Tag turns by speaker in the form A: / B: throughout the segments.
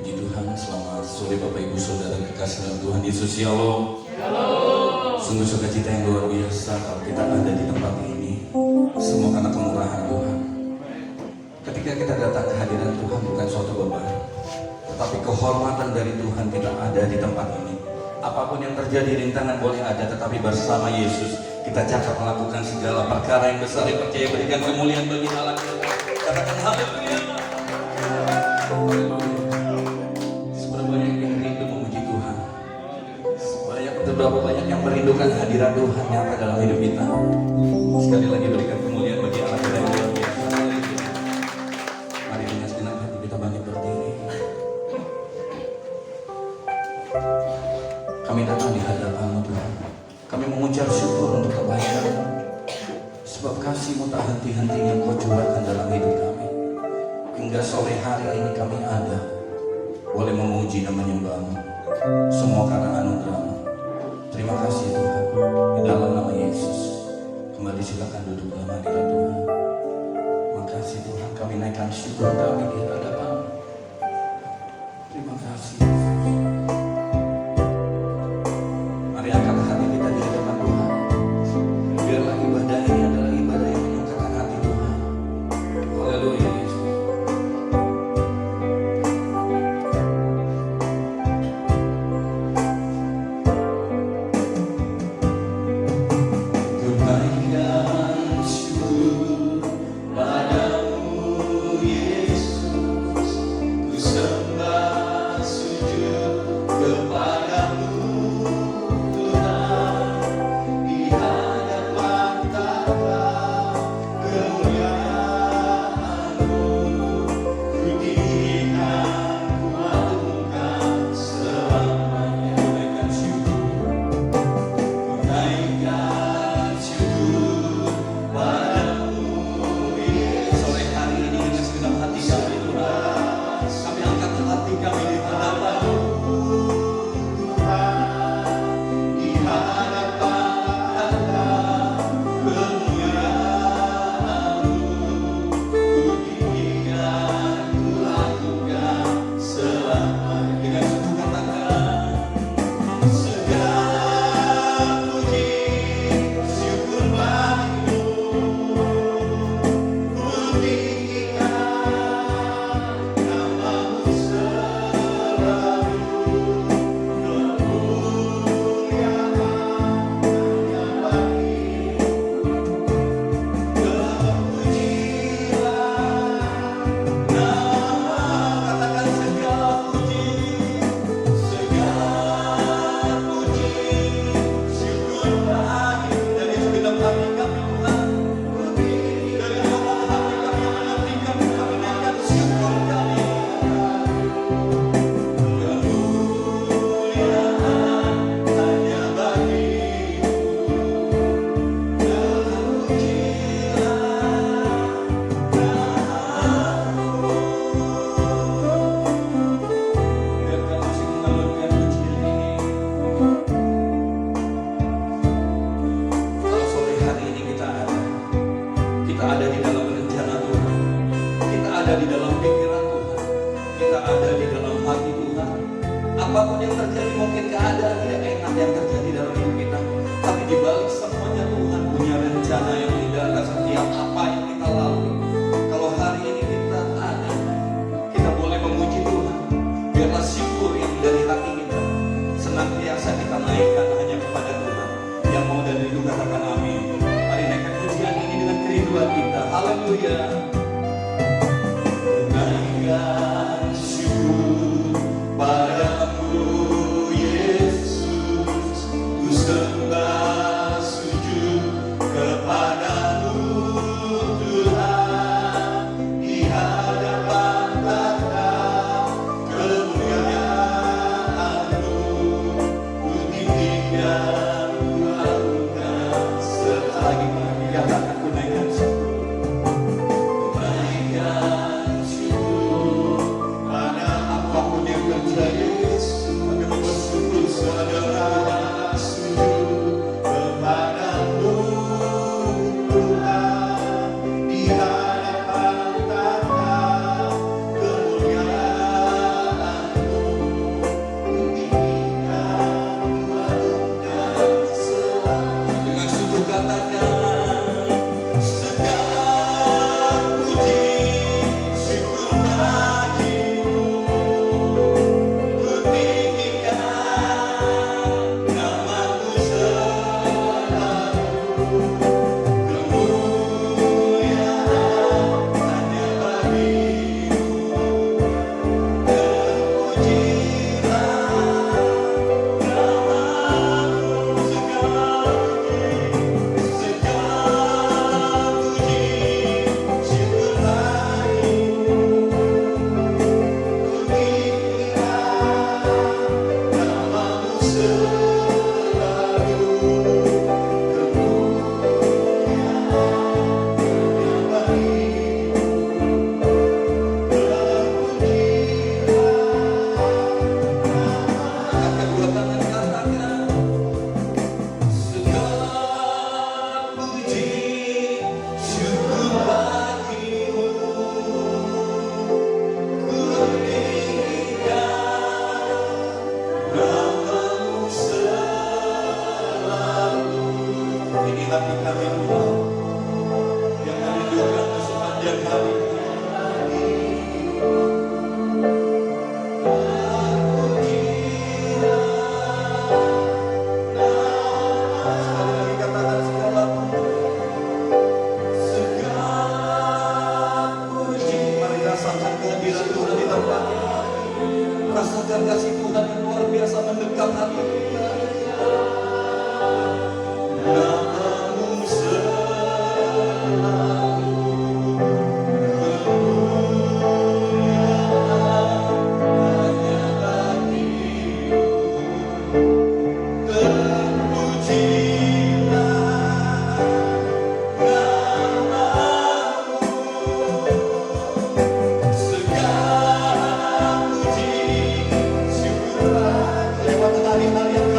A: Puji Tuhan, selamat sore Bapak Ibu Saudara kekasih dalam Tuhan Yesus. Shalom. Sungguh sukacita yang luar biasa kalau kita ada di tempat ini. Semua karena kemurahan Tuhan. Ketika kita datang ke hadirat Tuhan bukan suatu beban, tetapi kehormatan dari Tuhan kita ada di tempat ini. Apapun yang terjadi, rintangan boleh ada, tetapi bersama Yesus kita cakap melakukan segala perkara yang besar yang percaya berikan kemuliaan bagi Allah kita. Katakan haleluya. Seberapa banyak yang rindu memuji Tuhan, seberapa banyak yang merindukan hadirat Tuhan nyata dalam hidup kita. Sekali lagi berikan kemuliaan bagi Allah kita yang luar biasa. Mari dengan segenap hati kita bangkit berdiri. Kami datang di hadapan-Mu Tuhan. Kami mengucap syukur untuk kebaikan-Mu, sebab kasih-Mu tak henti-hentinya Kau curahkan dalam hidup kami. Hingga sore hari ini kami ada, boleh memuji dan menyembah-Mu. Semua karena anugerah-Mu. Terima kasih Tuhan. Di dalam nama Yesus. Kembali silakan duduk dalam hadirat Tuhan. Makasih Tuhan, kami naikkan syukur kami di hadapan-Mu. Terima kasih. Mari angkat hati kita di hadapan Tuhan. Biarlah ibadah ini adalah ibadah yang menyukakan hati Tuhan. Haleluya. Apapun yang terjadi, mungkin keadaan tidak enak yang terjadi dalam hidup kita, tapi di balik semuanya Tuhan punya rencana yang indah atas setiap apa yang kita lalui. Kalau hari ini kita ada, kita boleh memuji Tuhan. Biarlah syukur yang dari hati kita senantiasa kita naikkan hanya kepada Tuhan. Yang mau dan rindu katakan amin. Mari naikkan pujian ini dengan kerinduan kita. Haleluya. Naikkan syukur padamu Yesus, ku sembah sujud kepadamu Tuhan, di hadapan tahta kemuliaan-Mu, ku tinggikan, ku agungkan. Sekali lagi katakan ku naikkan syukur.
B: merasakan kasih Tuhan yang luar biasa mendekat hati kita. Namamu selalu hanya bagimu. Terpujilah namamu, segala puji syukur lewat tari-tarian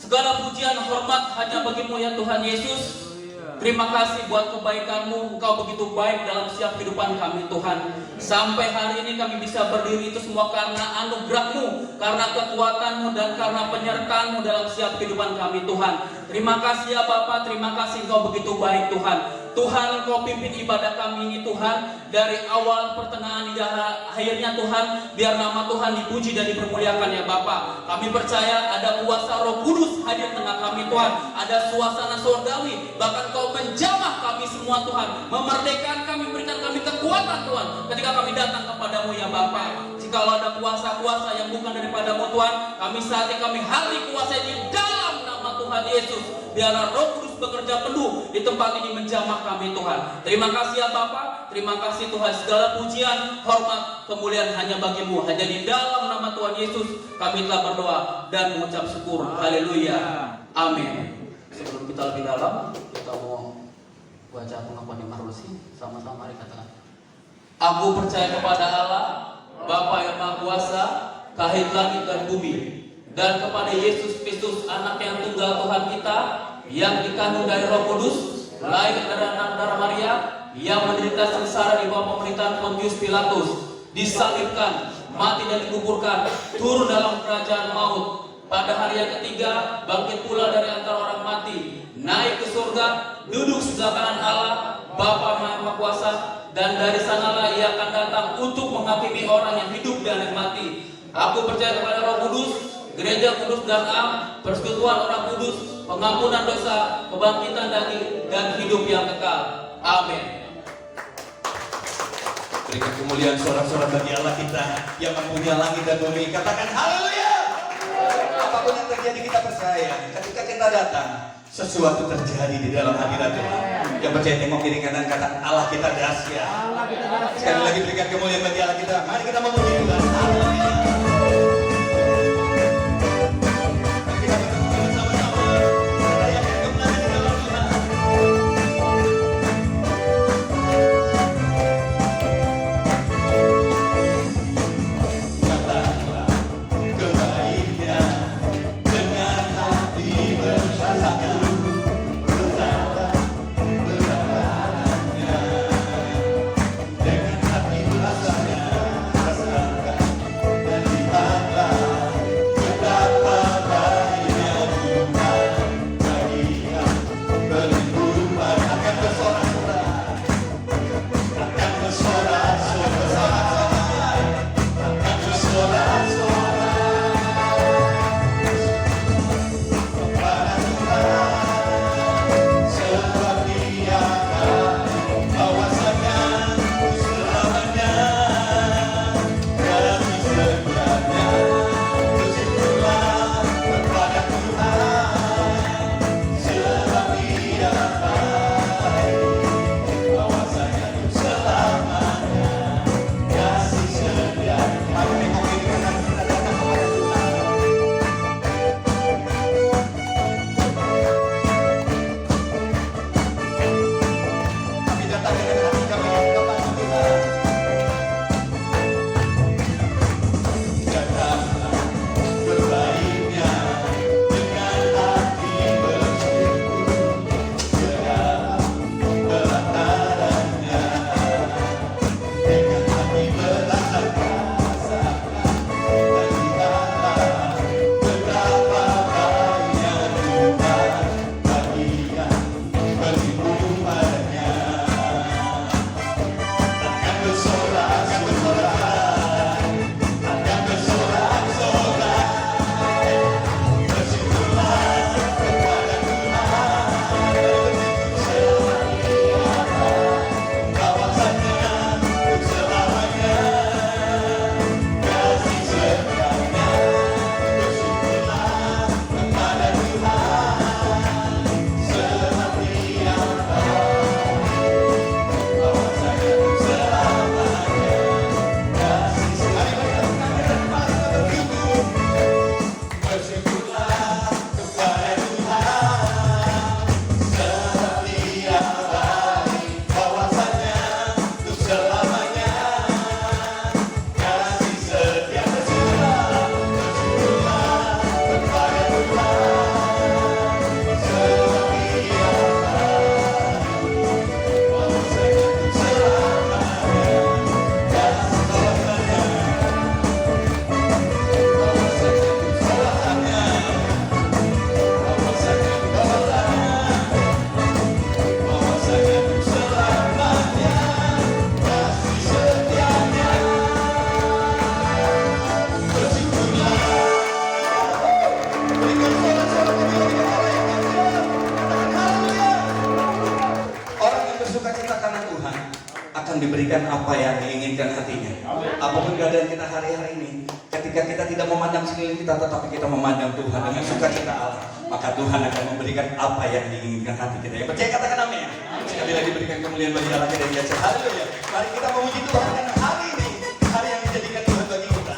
C: Segala pujian hormat hanya bagimu ya Tuhan Yesus. Terima kasih buat kebaikan-Mu. Engkau begitu baik dalam setiap kehidupan kami Tuhan. Sampai hari ini kami bisa berdiri itu semua karena anugerah-Mu, karena kekuatan-Mu, dan karena penyertaan-Mu dalam setiap kehidupan kami Tuhan. Terima kasih ya Bapa, terima kasih Engkau begitu baik Tuhan. Tuhan, Engkau pimpin ibadah kami ini Tuhan, dari awal, pertengahan, hingga akhirnya Tuhan. Biar nama Tuhan dipuji dan dipermuliakan ya Bapa. Kami percaya ada kuasa Roh Kudus hadir tengah kami Tuhan. Ada suasana surgawi, bahkan Kau menjamah kami semua Tuhan, memerdekakan kami, berikan kami kekuatan Tuhan ketika kami datang kepadamu ya Bapa. Jikalau ada kuasa-kuasa yang bukan daripadamu Tuhan, kami saat ini kami hari kuasa di dalam nama Tuhan Yesus. Biarlah Roh Kudus bekerja penuh di tempat ini menjamah kami Tuhan. Terima kasih ya Bapa, terima kasih Tuhan. Segala pujian, hormat, kemuliaan hanya bagimu. Hanya di dalam nama Tuhan Yesus kami telah berdoa dan mengucap syukur. Haleluya, amin. Sebelum kita lebih dalam, kita mau baca pengakuan iman dulu sih. Sama-sama mari katakan. Aku percaya kepada Allah, Bapa yang Maha Kuasa, Kahit langit dan bumi, dan kepada Yesus Kristus, Anak yang tunggal Tuhan kita, yang dikandung dari Roh Kudus, lahir dari anak darah Maria, yang menderita sengsara di bawah pemerintahan Pontius Pilatus, disalibkan, mati dan dikuburkan, turun dalam kerajaan maut. Pada hari yang ketiga, bangkit pula dari antara orang mati, naik ke surga, duduk sebelah kanan Allah, Bapa Maha Kuasa, dan dari sanalah Ia akan datang untuk menghakimi orang yang hidup dan yang mati. Aku percaya kepada Roh Kudus, Gereja Kudus dan Am, persekutuan orang kudus, pengampunan dosa, kebangkitan dan hidup yang kekal. Amin.
B: Berikan kemuliaan sorak-sorak bagi Allah kita yang mempunyai langit dan bumi. Katakan haleluya. Apapun yang terjadi kita percaya, ketika kita datang, sesuatu terjadi di dalam hadirat Tuhan. Yang percaya tengok kiri kanan, kata Allah kita dahsyat. Sekali lagi berikan kemuliaan bagi Allah kita. Mari kita memuji Tuhan. Haleluya. Kita bersama-sama merayakan kemenangan di dalam Tuhan. Katakanlah kebaiknya dengan hati bersatu. Dengan hati rasanya rasakan dan diberikan apa yang diinginkan hatinya. Apapun keadaan kita hari-hari ini, ketika kita tidak memandang sekeliling kita, tetapi kita memandang Tuhan dengan sukacita Allah, maka Tuhan akan memberikan apa yang diinginkan hati kita. Yang percaya katakan amin. Sekali lagi berikan kemuliaan bagi Allah kita di atas. Haleluya. Mari kita memuji Tuhan karena hari ini, hari yang dijadikan Tuhan bagi kita.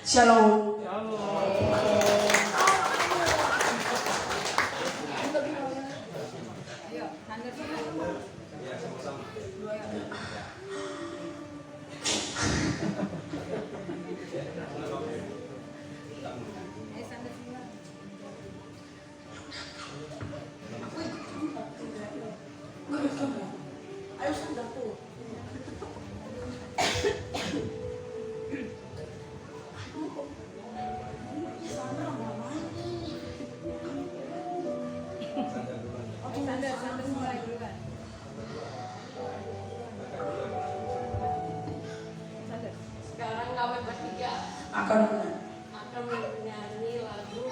D: Shalom. Sekarang kami bertiga
E: akan
D: menyanyi lagu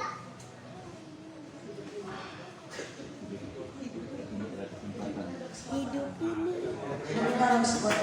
E: mendengar sebuah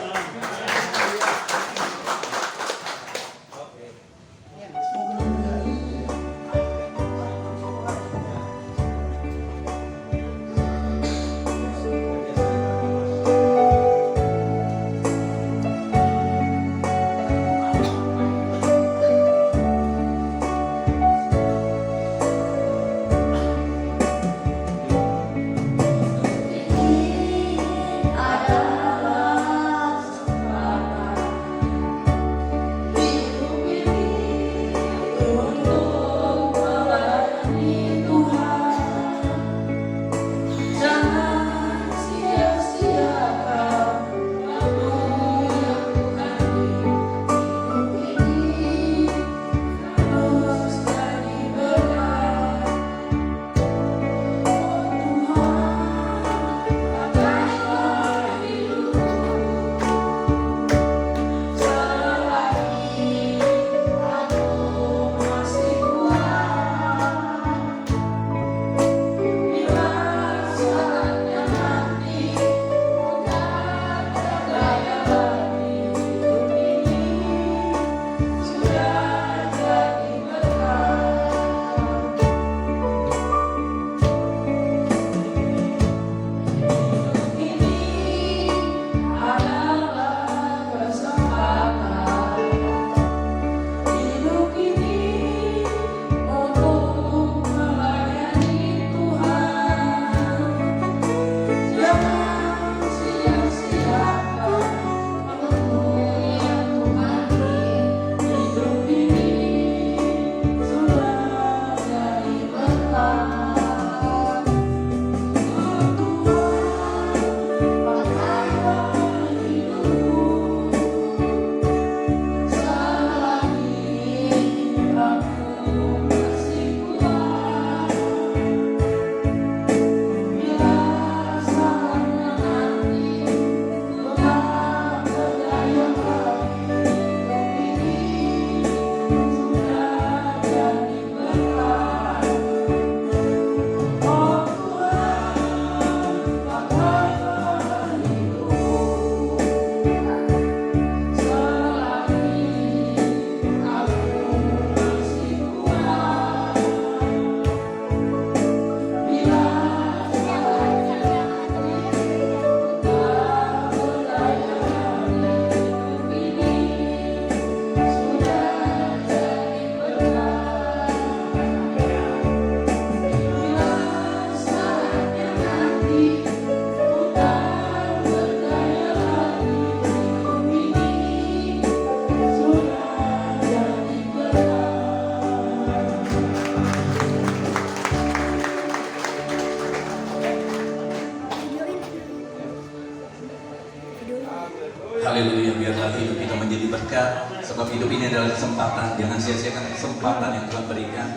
A: Haleluya, biarlah hidup kita menjadi berkat, sebab hidup ini adalah kesempatan. Jangan sia-siakan kesempatan yang Tuhan berikan.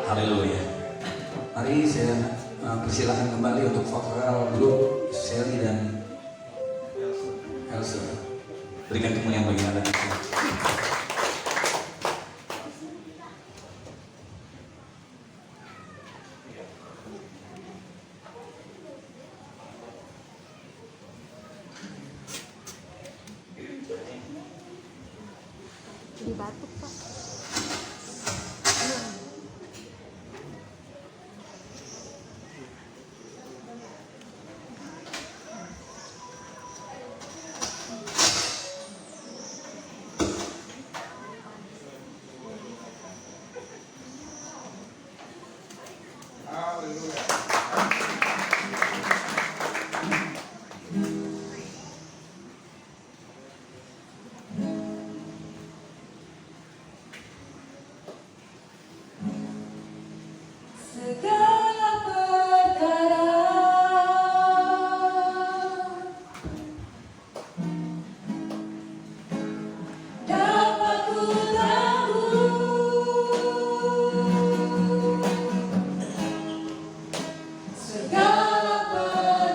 A: Haleluya. Mari saya persilakan kembali untuk vokal grup Sally dan Elsa. Berikan kemuliaan bagi anak itu.
D: di batuk Pak.
E: segala perkara dapat ku tanggung, segala perkara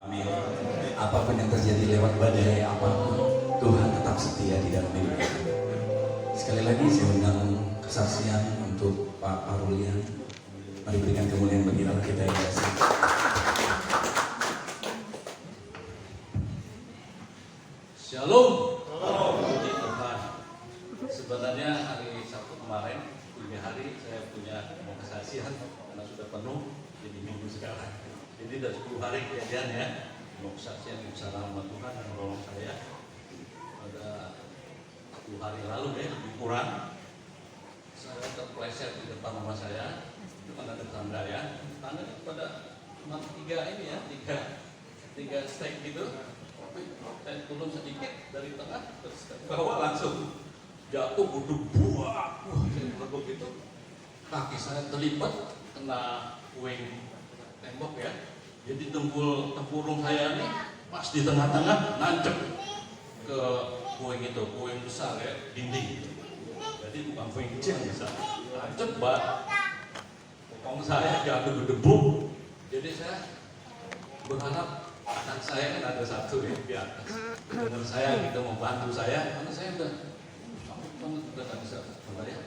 A: Amin. Apapun yang terjadi lewat badai apapun, Tuhan tetap setia di dalam hidup kita. Sekali lagi saya undang kesaksian untuk Pak Arulian. Mari berikan kemuliaan bagi Allah kita yang kasih.
F: Shalom. Puji Tuhan. Sebenarnya hari Sabtu kemarin, punya hari saya punya kesaksian karena sudah penuh, jadi minggu sekarang. Jadi sudah 10 hari kejadian ya, mau kesaksian bersama sama Tuhan yang menolong saya. Pada 10 hari lalu deh, lebih kurang. Saya terpleset di depan rumah saya, itu kan ada tangga ya. Tangga pada cuma 3 ini ya, 3 step gitu. Saya turun sedikit dari tengah terus ke bawah langsung jatuh buah saya merebut itu, kaki saya terlibat kena puing tembok ya, jadi tempurung saya nih pas di tengah-tengah nancep ke puing itu, puing besar ya, dinding, jadi bukan puing kecil besar, nancep banget, pokong saya jatuh berdebu, jadi saya berharap anak saya kan ada satu ya di atas, dengan saya gitu membantu saya, karena saya udah nggak bisa ya.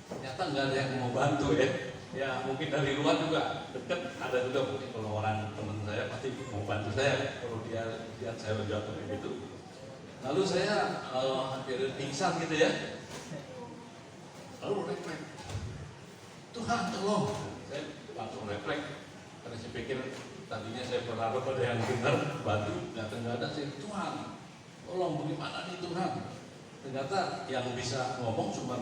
F: Ternyata nggak ada yang mau bantu ya. Ya mungkin dari luar juga deket, ada juga mungkin kalau orang teman saya pasti mau bantu saya kalau dia lihat saya jatuh kayak gitu. Lalu saya hampir pingsan gitu ya. Lalu refleks, Tuhan tolong. Saya langsung refleks karena saya pikir tadinya saya berharap ada yang dengar bantu, ternyata nggak ada. Saya Tuhan, tolong bagaimana nih Tuhan? Ternyata yang bisa ngomong cuma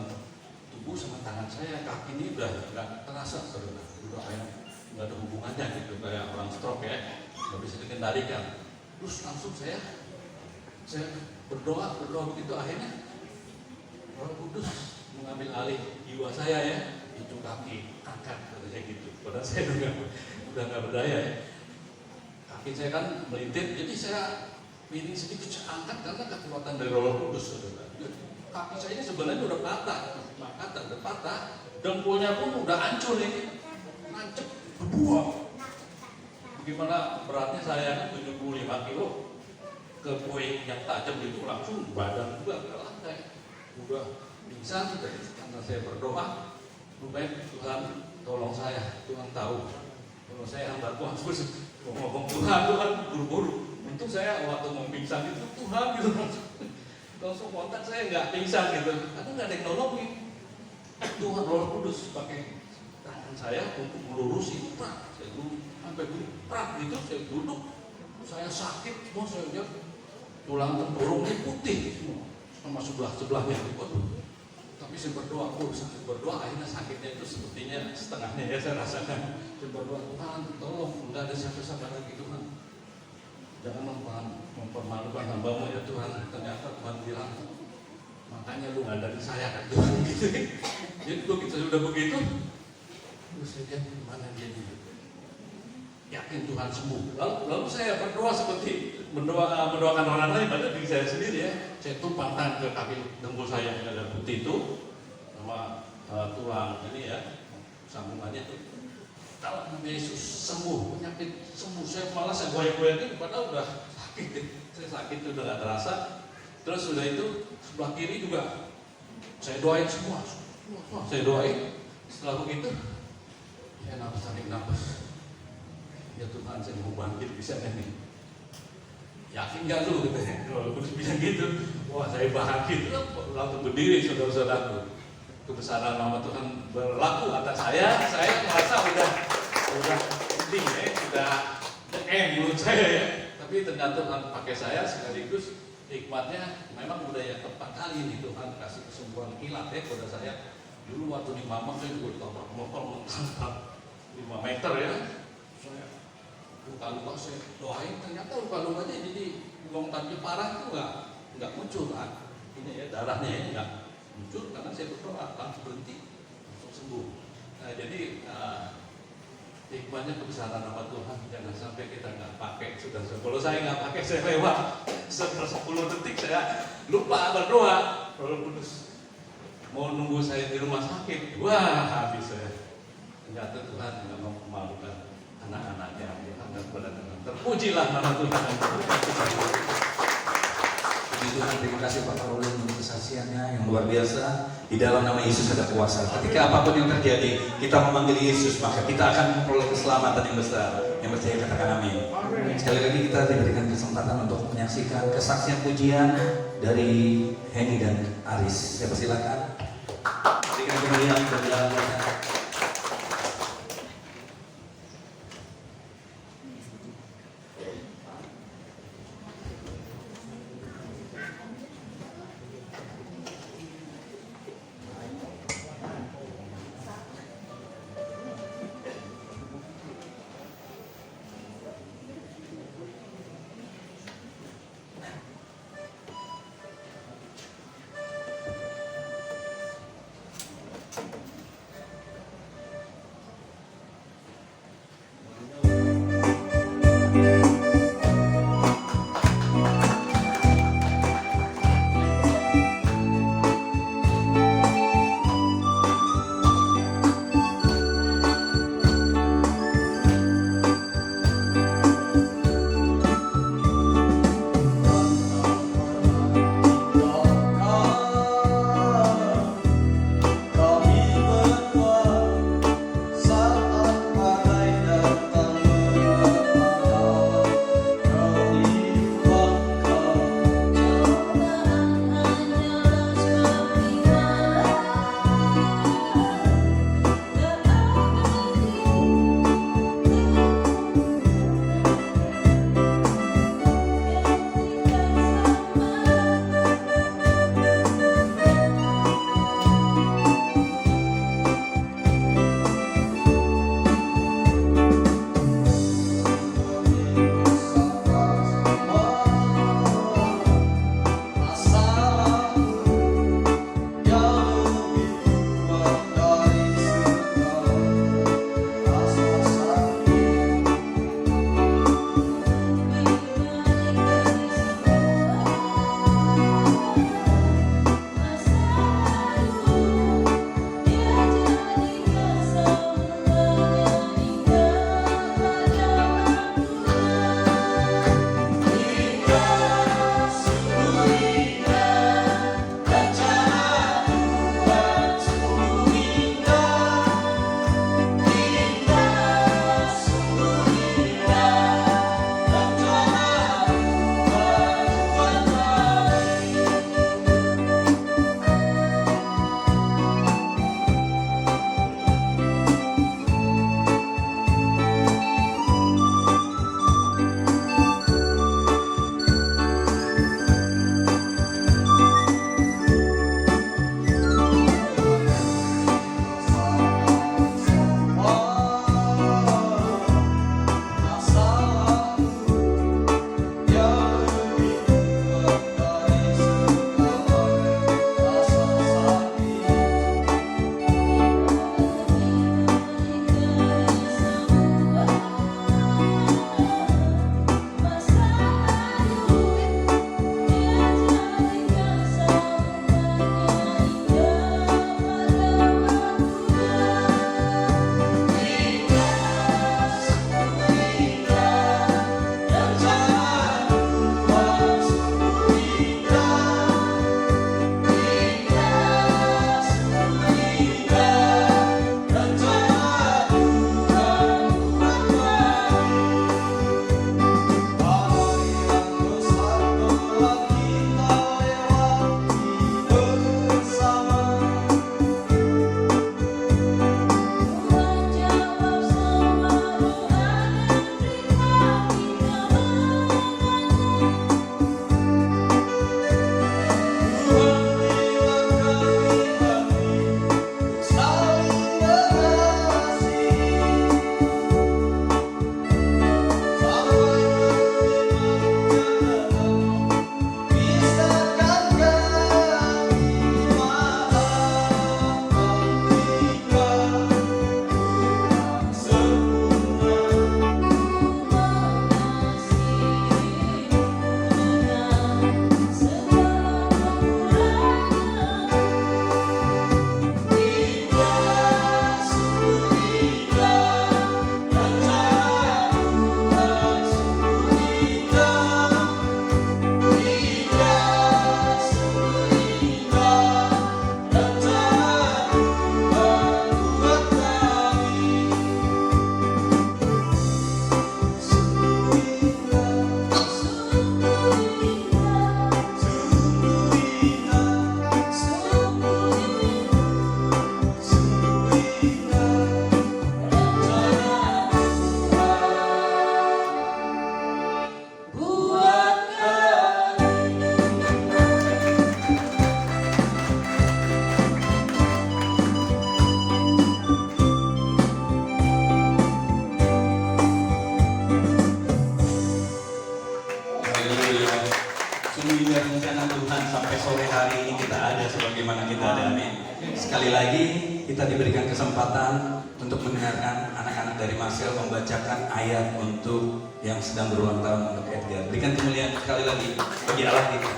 F: tubuh sama tangan saya, kaki ini udah nggak terasa saudara, udah kayak nggak ada hubungannya gitu, kayak orang stroke ya, nggak bisa dikendalikan. Terus langsung saya berdoa begitu, akhirnya Roh Kudus mengambil alih jiwa saya ya, itu kaki angkat katanya gitu. Padahal saya udah nggak berdaya ya. Kaki saya kan melintir, jadi saya ini sedikit angkat karena kekuatan dari Roh Kudus saudara. Kaki saya ini sebenarnya udah patah, dengkulnya pun udah hancur ini, nancep berbuah. Bagaimana beratnya saya kan 75 kilo, ke puing yang tajam itu langsung badan juga ke lantai, udah pingsan karena saya berdoa. Rupanya Tuhan tolong saya, Tuhan tahu kalau saya hamba Tuhan mau ngomong Tuhan buru-buru. Untung saya waktu mau pingsan itu Tuhan gitu langsung kontak, saya nggak pingsan gitu karena nggak ada yang nolongin. Tuhan Roh Kudus pakai tangan saya untuk melurusi saya dulu sampai gitu, saya duduk, saya sakit semua, saya lihat tulang tempurungnya putih semua sama sebelahnya. Waduh. Tapi saya berdoa, sampai berdoa akhirnya sakitnya itu sepertinya setengahnya ya saya rasakan. Saya berdoa, Tuhan tolong, nggak ada siapa-siapa lagi Tuhan, jangan mempermalukan hamba-Mu ya Tuhan. Ternyata Tuhan bilang, makanya lu nggak dari saya kan Tuhan gitu. Jadi begitu sudah begitu, terus saya lihat gimana dia gitu, yakin Tuhan sembuh. Lalu saya berdoa seperti mendoakan orang lain pada diri saya sendiri ya. Saya tumpangkan ke kaki dengkul saya yang ada putih itu sama tulang ini ya, sambungannya itu. Kalau nama Yesus sembuh, penyakit sembuh. Saya malah saya goyang-goyangin, padahal udah sakit. Saya sakit udah nggak terasa. Terus sudah itu sebelah kiri juga saya doain semua. Saya doain. Setelah begitu, saya tarik nafas. Ya Tuhan, saya mau bangkit bisa nih. Yakin gak lu? Kalau Kudus bilang gitu, wah saya bangkit. Langsung berdiri saudara-saudaraku. kebesaran nama Tuhan berlaku atas saya merasa udah penting ya, udah the end menurut saya ya. Tapi ternyata Tuhan pakai saya sekaligus hikmatnya memang udah yang tepat kali nih Tuhan kasih kesembuhan kilat ya kepada saya. Dulu waktu di Mamang saya juga ditabrak motor 5 meter ya. Saya luka-luka saya doain, ternyata luka-lukanya jadi longtannya parah itu nggak muncul kan. Ini ya darahnya ya nggak muncul karena saya berdoa langsung berhenti langsung sembuh. Nah, jadi hikmahnya kebesaran nama Tuhan, jangan sampai kita nggak pakai. Sudah kalau saya nggak pakai saya lewat 10 detik saya lupa berdoa, Roh Kudus mau nunggu saya di rumah sakit, wah habis saya. Ternyata Tuhan nggak mau memalukan anak-anaknya. Terpujilah nama Tuhan.
A: Puji Tuhan, terima kasih Pak Karolin untuk kesaksiannya yang luar biasa. Di dalam nama Yesus ada kuasa. Ketika apapun yang terjadi, kita memanggil Yesus, maka kita akan memperoleh keselamatan yang besar. Yang percaya katakan amin. Sekali lagi kita diberikan kesempatan untuk menyaksikan kesaksian pujian dari Henny dan Aris. Saya persilakan. Berikan kemuliaan bagi Allah.
B: Sekali lagi kita diberikan kesempatan untuk mendengarkan anak-anak dari Marcel membacakan ayat untuk yang sedang berulang tahun untuk Edgar. Berikan kemuliaan sekali lagi bagi Allah kita.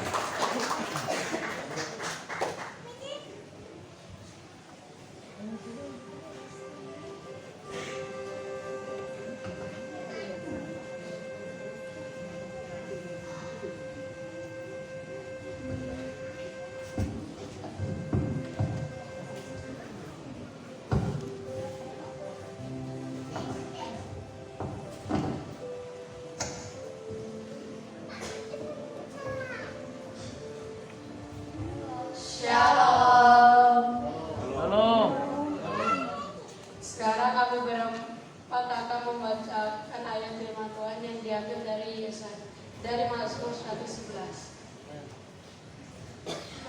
D: Shalom.
C: Halo.
D: Sekarang kami berempat akan membacakan ayat firman Tuhan yang diambil dari Yesaya, dari Mazmur 111.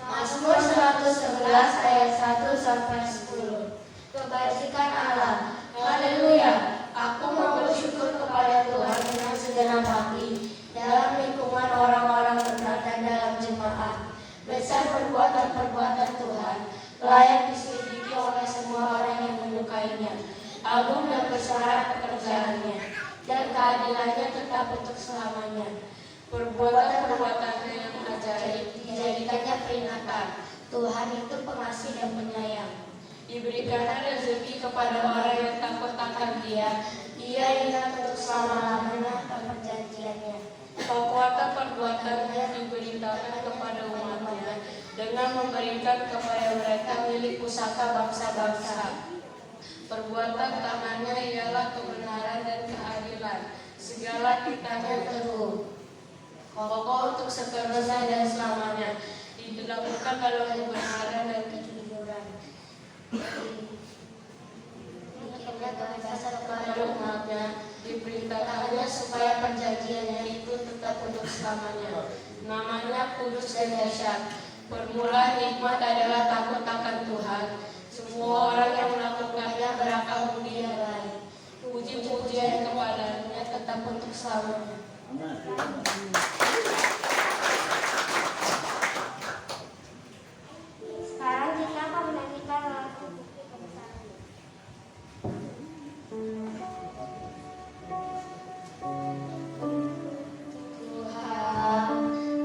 E: Mazmur 111 ayat 1 sampai 10. Kebajikan Allah. Haleluya. Aku mau bersyukur kepada Tuhan dengan segenap hati dalam lingkungan orang-orang benar dan dalam jemaat. Besar perbuatan-perbuatan Tuhan, layak diselidiki oleh semua orang yang menyukainya. Agung dan besar pekerjaannya, dan keadilannya tetap untuk selamanya.
D: Perbuatan-perbuatannya yang ajaib
E: Dijadikannya peringatan. Tuhan itu pengasih dan penyayang.
D: diberikannya rezeki kepada orang yang takut akan Dia.
E: Ia ingat untuk selama-lamanya perjanjiannya.
D: Perbuatan-perbuatannya diberitakan kepada umatnya dengan memberikan kepada mereka milik pusaka bangsa-bangsa. Perbuatan tangannya ialah kebenaran dan keadilan. Segala kitanya teguh, kokoh untuk seterusnya dan selamanya. Dilakukan dalam kebenaran dan kejujuran.
E: Bikinnya kebebasan
D: Kepada
E: kepada
D: umatnya diperintahkannya supaya perjanjiannya itu tetap untuk selamanya. Namanya kudus dan dahsyat. Permulaan nikmat adalah takut akan Tuhan. Semua orang yang melakukannya berakal budi yang baik. Puji-pujian kepadanya tetap untuk selamanya.
E: Sekarang kita akan menyanyikan lagu Bukti Kebesaran. Tuhan,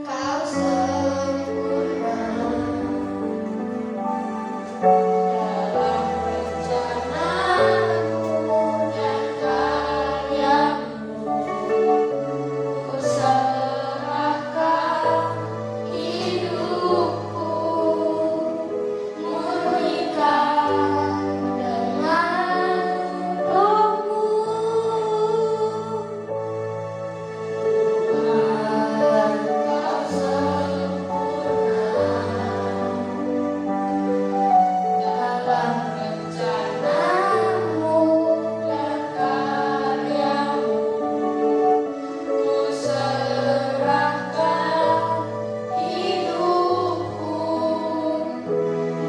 E: Kau sempurna dalam rencana-Mu dan karya-Mu. Ku serahkan hidupku, murnikan dengan Roh-Mu. Tuhan, Kau sempurna dalam rencana-Mu dan karya-Mu. Ku serahkan hidupku,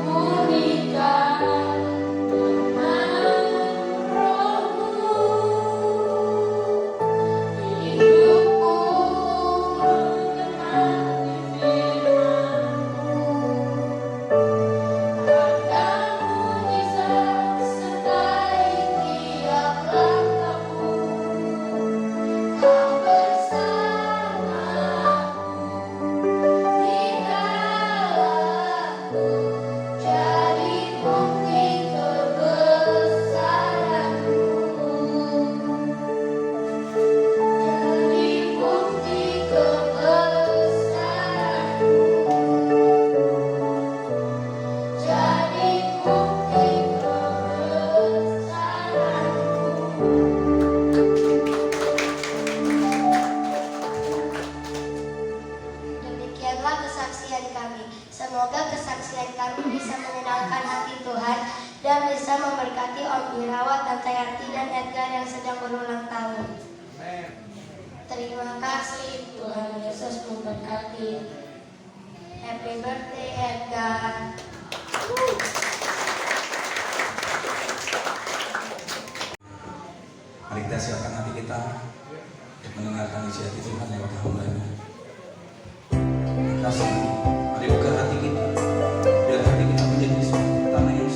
E: murnikan dengan Roh-Mu. Hidupku menemani firman-Mu, ada mujizat sertai tiap langkahku. Kau bersamaku di dalamku, jadi bukti kebesaran-Mu. Jadi bukti kebesaran-Mu. Jadi bukti kebesaran-Mu. Demikianlah kesaksian kami. Semoga kesaksian kami bisa menyenangkan hati Tuhan dan bisa memberkati Om Irawan, Tante Yarti, dan Edgar yang sedang berulang tahun. Terima kasih, Tuhan Yesus memberkati. Happy birthday, Edgar.
A: Mari kita siapkan hati kita untuk mendengarkan isi hati Tuhan lewat hamba-Nya. Kasih, mari buka hati kita, biar hati kita menjadi tanah yang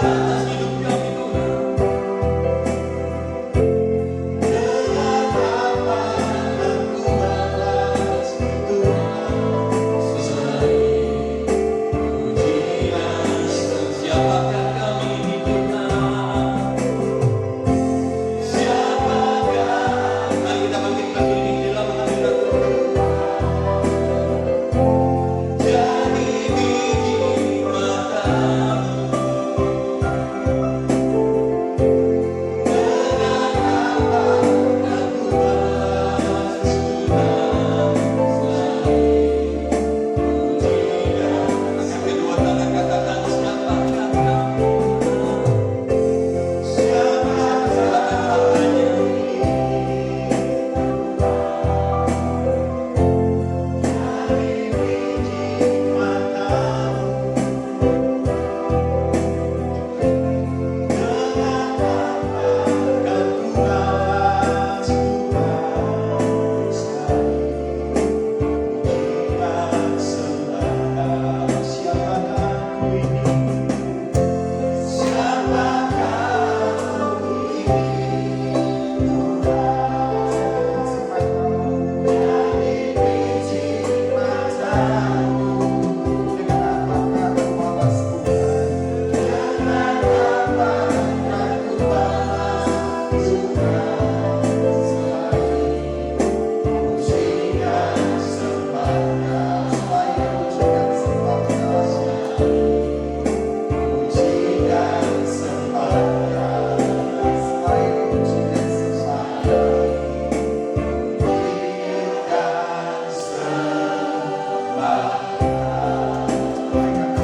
B: atas hidup kami Tuhan. Dengan apa aku balas Tuhan, selain pujian, siapakah kami ini Tuhan? Siapakah? Mari kita bangkitkan diri di dalam hadirat Tuhan. Jadi biji matamu, dengan apa aku balas Tuhan, selain pujian. Angkat kedua tangan, katakan siapakah kami Tuhan?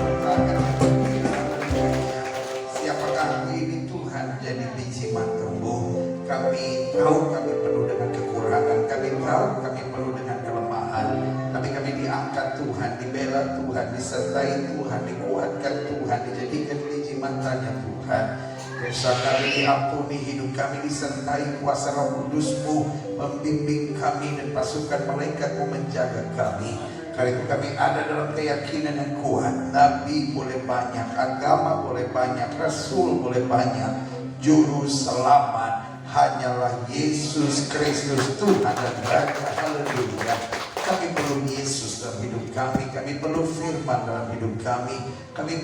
B: Silakan hartanya.
A: Siapakah aku ini Tuhan, jadi biji matamu. Kami tahu kami penuh dengan kekurangan, kami tahu kami penuh dengan kelemahan, tapi kami diangkat Tuhan, dibela Tuhan, disertai Tuhan, dikuatkan Tuhan, dijadikan biji matanya Tuhan. Dosa kami diampuni, hidup kami disertai kuasa Roh Kudus-Mu, membimbing kami dan pasukan malaikat-Mu menjaga kami. Karena itu kami ada dalam keyakinan yang kuat. Nabi boleh banyak, agama boleh banyak, Rasul boleh banyak, juru selamat hanyalah Yesus Kristus Tuhan dan Raja. Haleluya. Kami perlu Yesus dalam hidup kami perlu firman dalam hidup kami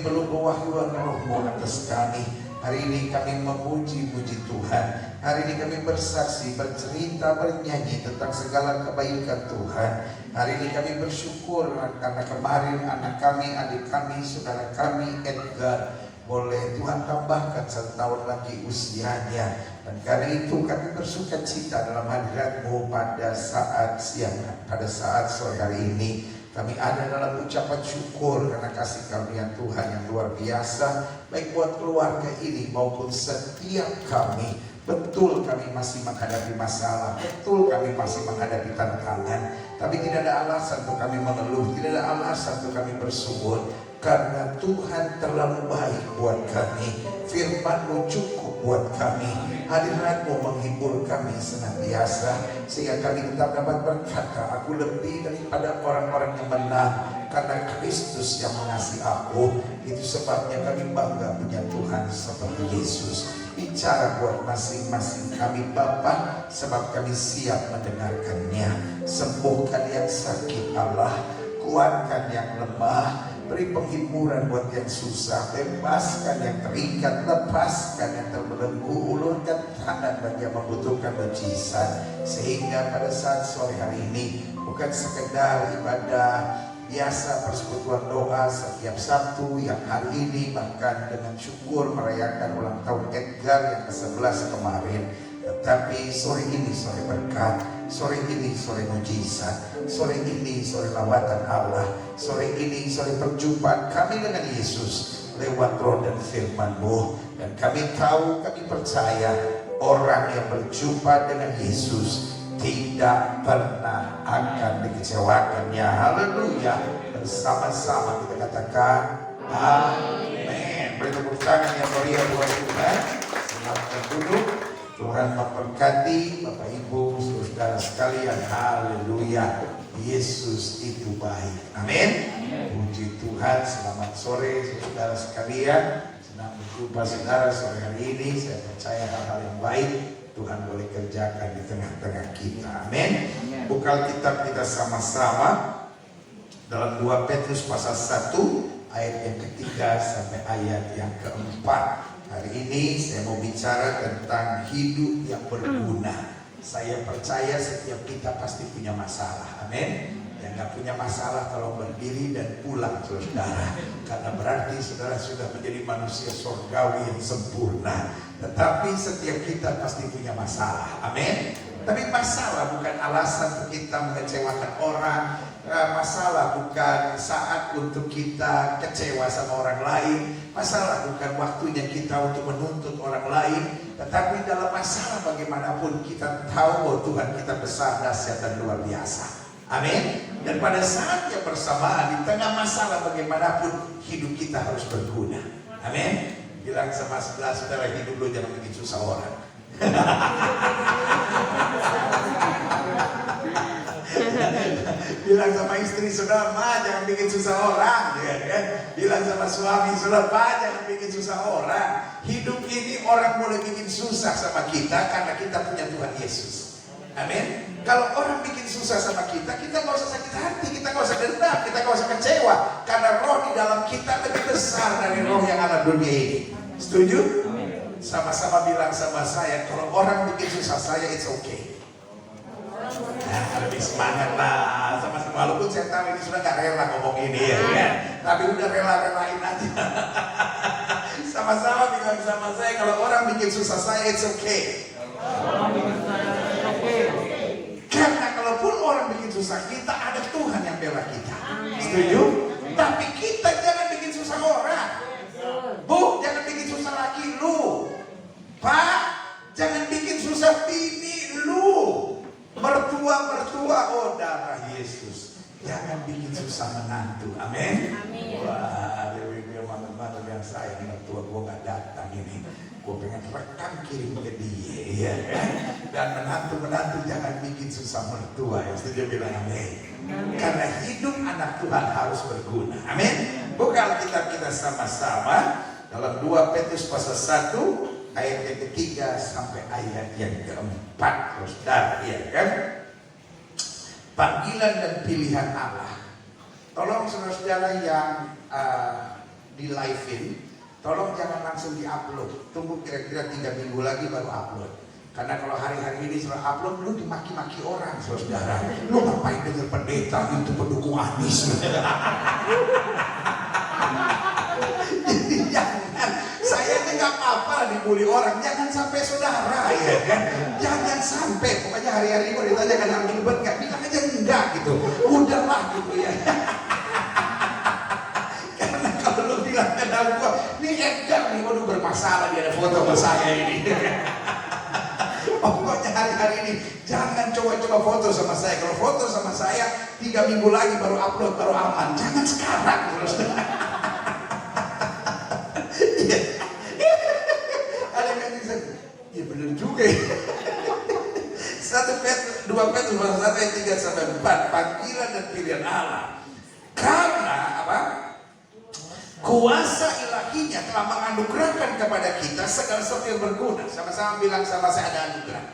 A: perlu pewahyuan Roh-Mu atas kami. Hari ini kami memuji-muji Tuhan. Hari ini kami bersaksi, bercerita, bernyanyi tentang segala kebaikan Tuhan. Hari ini kami bersyukur karena kemarin anak kami, adik kami, saudara kami Edgar boleh Tuhan tambahkan 1 tahun lagi usianya. Dan karena itu kami bersuka cita dalam hadirat-Mu pada saat siang, pada saat sore hari ini. Kami ada dalam ucapan syukur karena kasih karunia Tuhan yang luar biasa, baik buat keluarga ini maupun setiap kami. Betul kami masih menghadapi masalah, betul kami masih menghadapi tantangan, tapi tidak ada alasan untuk kami mengeluh, tidak ada alasan untuk kami bersyukur, karena Tuhan terlalu baik buat kami. Firman-Mu cukup buat kami, hadirat-Mu menghibur kami senantiasa, sehingga kami tetap dapat berkata, aku lebih daripada orang-orang yang menang, karena Kristus yang mengasihi aku. Itu sebabnya kami bangga punya Tuhan seperti Yesus. Bicara buat masing-masing kami Bapa, sebab kami siap mendengarkannya. Sembuhkan yang sakit Allah, kuatkan yang lemah, beri penghiburan buat yang susah, bebaskan yang terikat, lepaskan yang terbelenggu, ulurkan tangan bagi yang membutuhkan mujizat. Sehingga pada saat sore hari ini bukan sekedar ibadah biasa persekutuan doa setiap Sabtu, yang hari ini bahkan dengan syukur merayakan ulang tahun Edgar yang ke-11 kemarin, tetapi sore ini sore berkat, sore ini sore mujizat, sore ini sore lawatan Allah, sore ini sore perjumpaan kami dengan Yesus lewat roh dan firman-Mu. Dan kami tahu, kami percaya orang yang berjumpa dengan Yesus tidak pernah akan dikecewakannya. Haleluya. Bersama-sama kita katakan amin. Beri tepuk tangan yang meriah buat Tuhan. Silakan duduk. Tuhan memberkati Bapak Ibu saudara sekalian. Haleluya. Yesus itu baik. Amin. Puji Tuhan. Selamat sore saudara sekalian.
G: Senang berjumpa saudara sore hari ini. Saya percaya hal-hal yang baik Tuhan boleh kerjakan di tengah-tengah kita. Amin. Buka kitab kita sama-sama dalam 2 Petrus pasal 1 ayat yang ketiga sampai ayat yang keempat. Hari ini saya mau bicara tentang hidup yang berguna. Saya percaya setiap kita pasti punya masalah. Amin. Yang nggak punya masalah tolong berdiri dan pulang saudara, karena berarti saudara sudah menjadi manusia surgawi yang sempurna. Tetapi setiap kita pasti punya masalah. Amin. Tapi masalah bukan alasan untuk kita mengecewakan orang. Masalah bukan saat untuk kita kecewa sama orang lain. Masalah bukan waktunya kita untuk menuntut orang lain. Tetapi dalam masalah bagaimanapun kita tahu bahwa Tuhan kita besar, dahsyat dan luar biasa. Amin. Dan pada saat yang bersamaan di tengah masalah bagaimanapun hidup kita harus berguna. Amin. Bilang sama sebelah saudara, hidup lu jangan bikin susah orang. Bilang sama istri saudara, ma jangan bikin susah orang, ya kan? Bilang sama suami saudara, ma jangan bikin susah orang. Hidup ini orang boleh bikin susah sama kita karena kita punya Tuhan Yesus. Amin. Kalau orang bikin susah sama kita, kita nggak usah sakit hati, kita nggak usah dendam, kita nggak usah kecewa, karena roh di dalam kita lebih besar dari roh yang ada dunia ini. Setuju? Sama-sama bilang sama saya, kalau orang bikin susah saya, it's okay. Nah, lebih semangat lah, sama-sama. Walaupun saya tahu ini sudah nggak rela ngomong ini ya, kan? Tapi udah rela-relain aja. Sama-sama bilang sama saya, kalau orang bikin susah saya, it's okay. Karena kalaupun orang bikin susah kita, ada Tuhan yang bela kita. Setuju? Tapi kita jangan bikin susah orang. Bu, jangan bikin susah laki lu. Pak, jangan bikin susah bini lu. Mertua, oh darah Yesus, jangan bikin susah menantu. Amin. Wah, dia mantan yang sayang, mertua gue gak datang ini. Gue pengen rekam kirim ke dia, ya kan? Dan menantu jangan bikin susah mertua. Yang setuju bilang amin. Karena hidup anak Tuhan harus berguna. Amin. Buka kitab kita sama-sama dalam 2 Petrus pasal 1 ayat yang ketiga sampai ayat yang keempat. Saudara, ya kan? Panggilan dan pilihan Allah. Tolong saudara-saudara yang di live-in, tolong jangan langsung di-upload. Tunggu kira-kira 3 minggu lagi baru upload. Karena kalau hari-hari ini sudah upload, lu dimaki-maki orang, saudara. Lu ngapain denger pendeta itu pendukung Anies? Jadi jangan, saya nggak apa-apa dibully orang. Jangan sampai saudara, ya kan? Jangan sampai. Pokoknya hari-hari ini ditanyakan harus Gilbert nggak, bilang aja enggak gitu. Udahlah gitu ya. Ini Edgar nih, waduh bermasalah, dia ada foto sama saya ini. Pokoknya hari-hari ini jangan coba-coba foto sama saya. Kalau foto sama saya 3 minggu lagi baru upload, baru aman. Jangan sekarang terus. Ada yang bisa, ya bener juga ya. 2 Petrus pasal 1 ayat 3 sampai 4, panggilan dan pilihan Allah. Karena apa? Kuasa ilahinya telah menganugerahkan kepada kita segala sesuatu yang berguna. Sama-sama bilang sama saya, ada anugerah.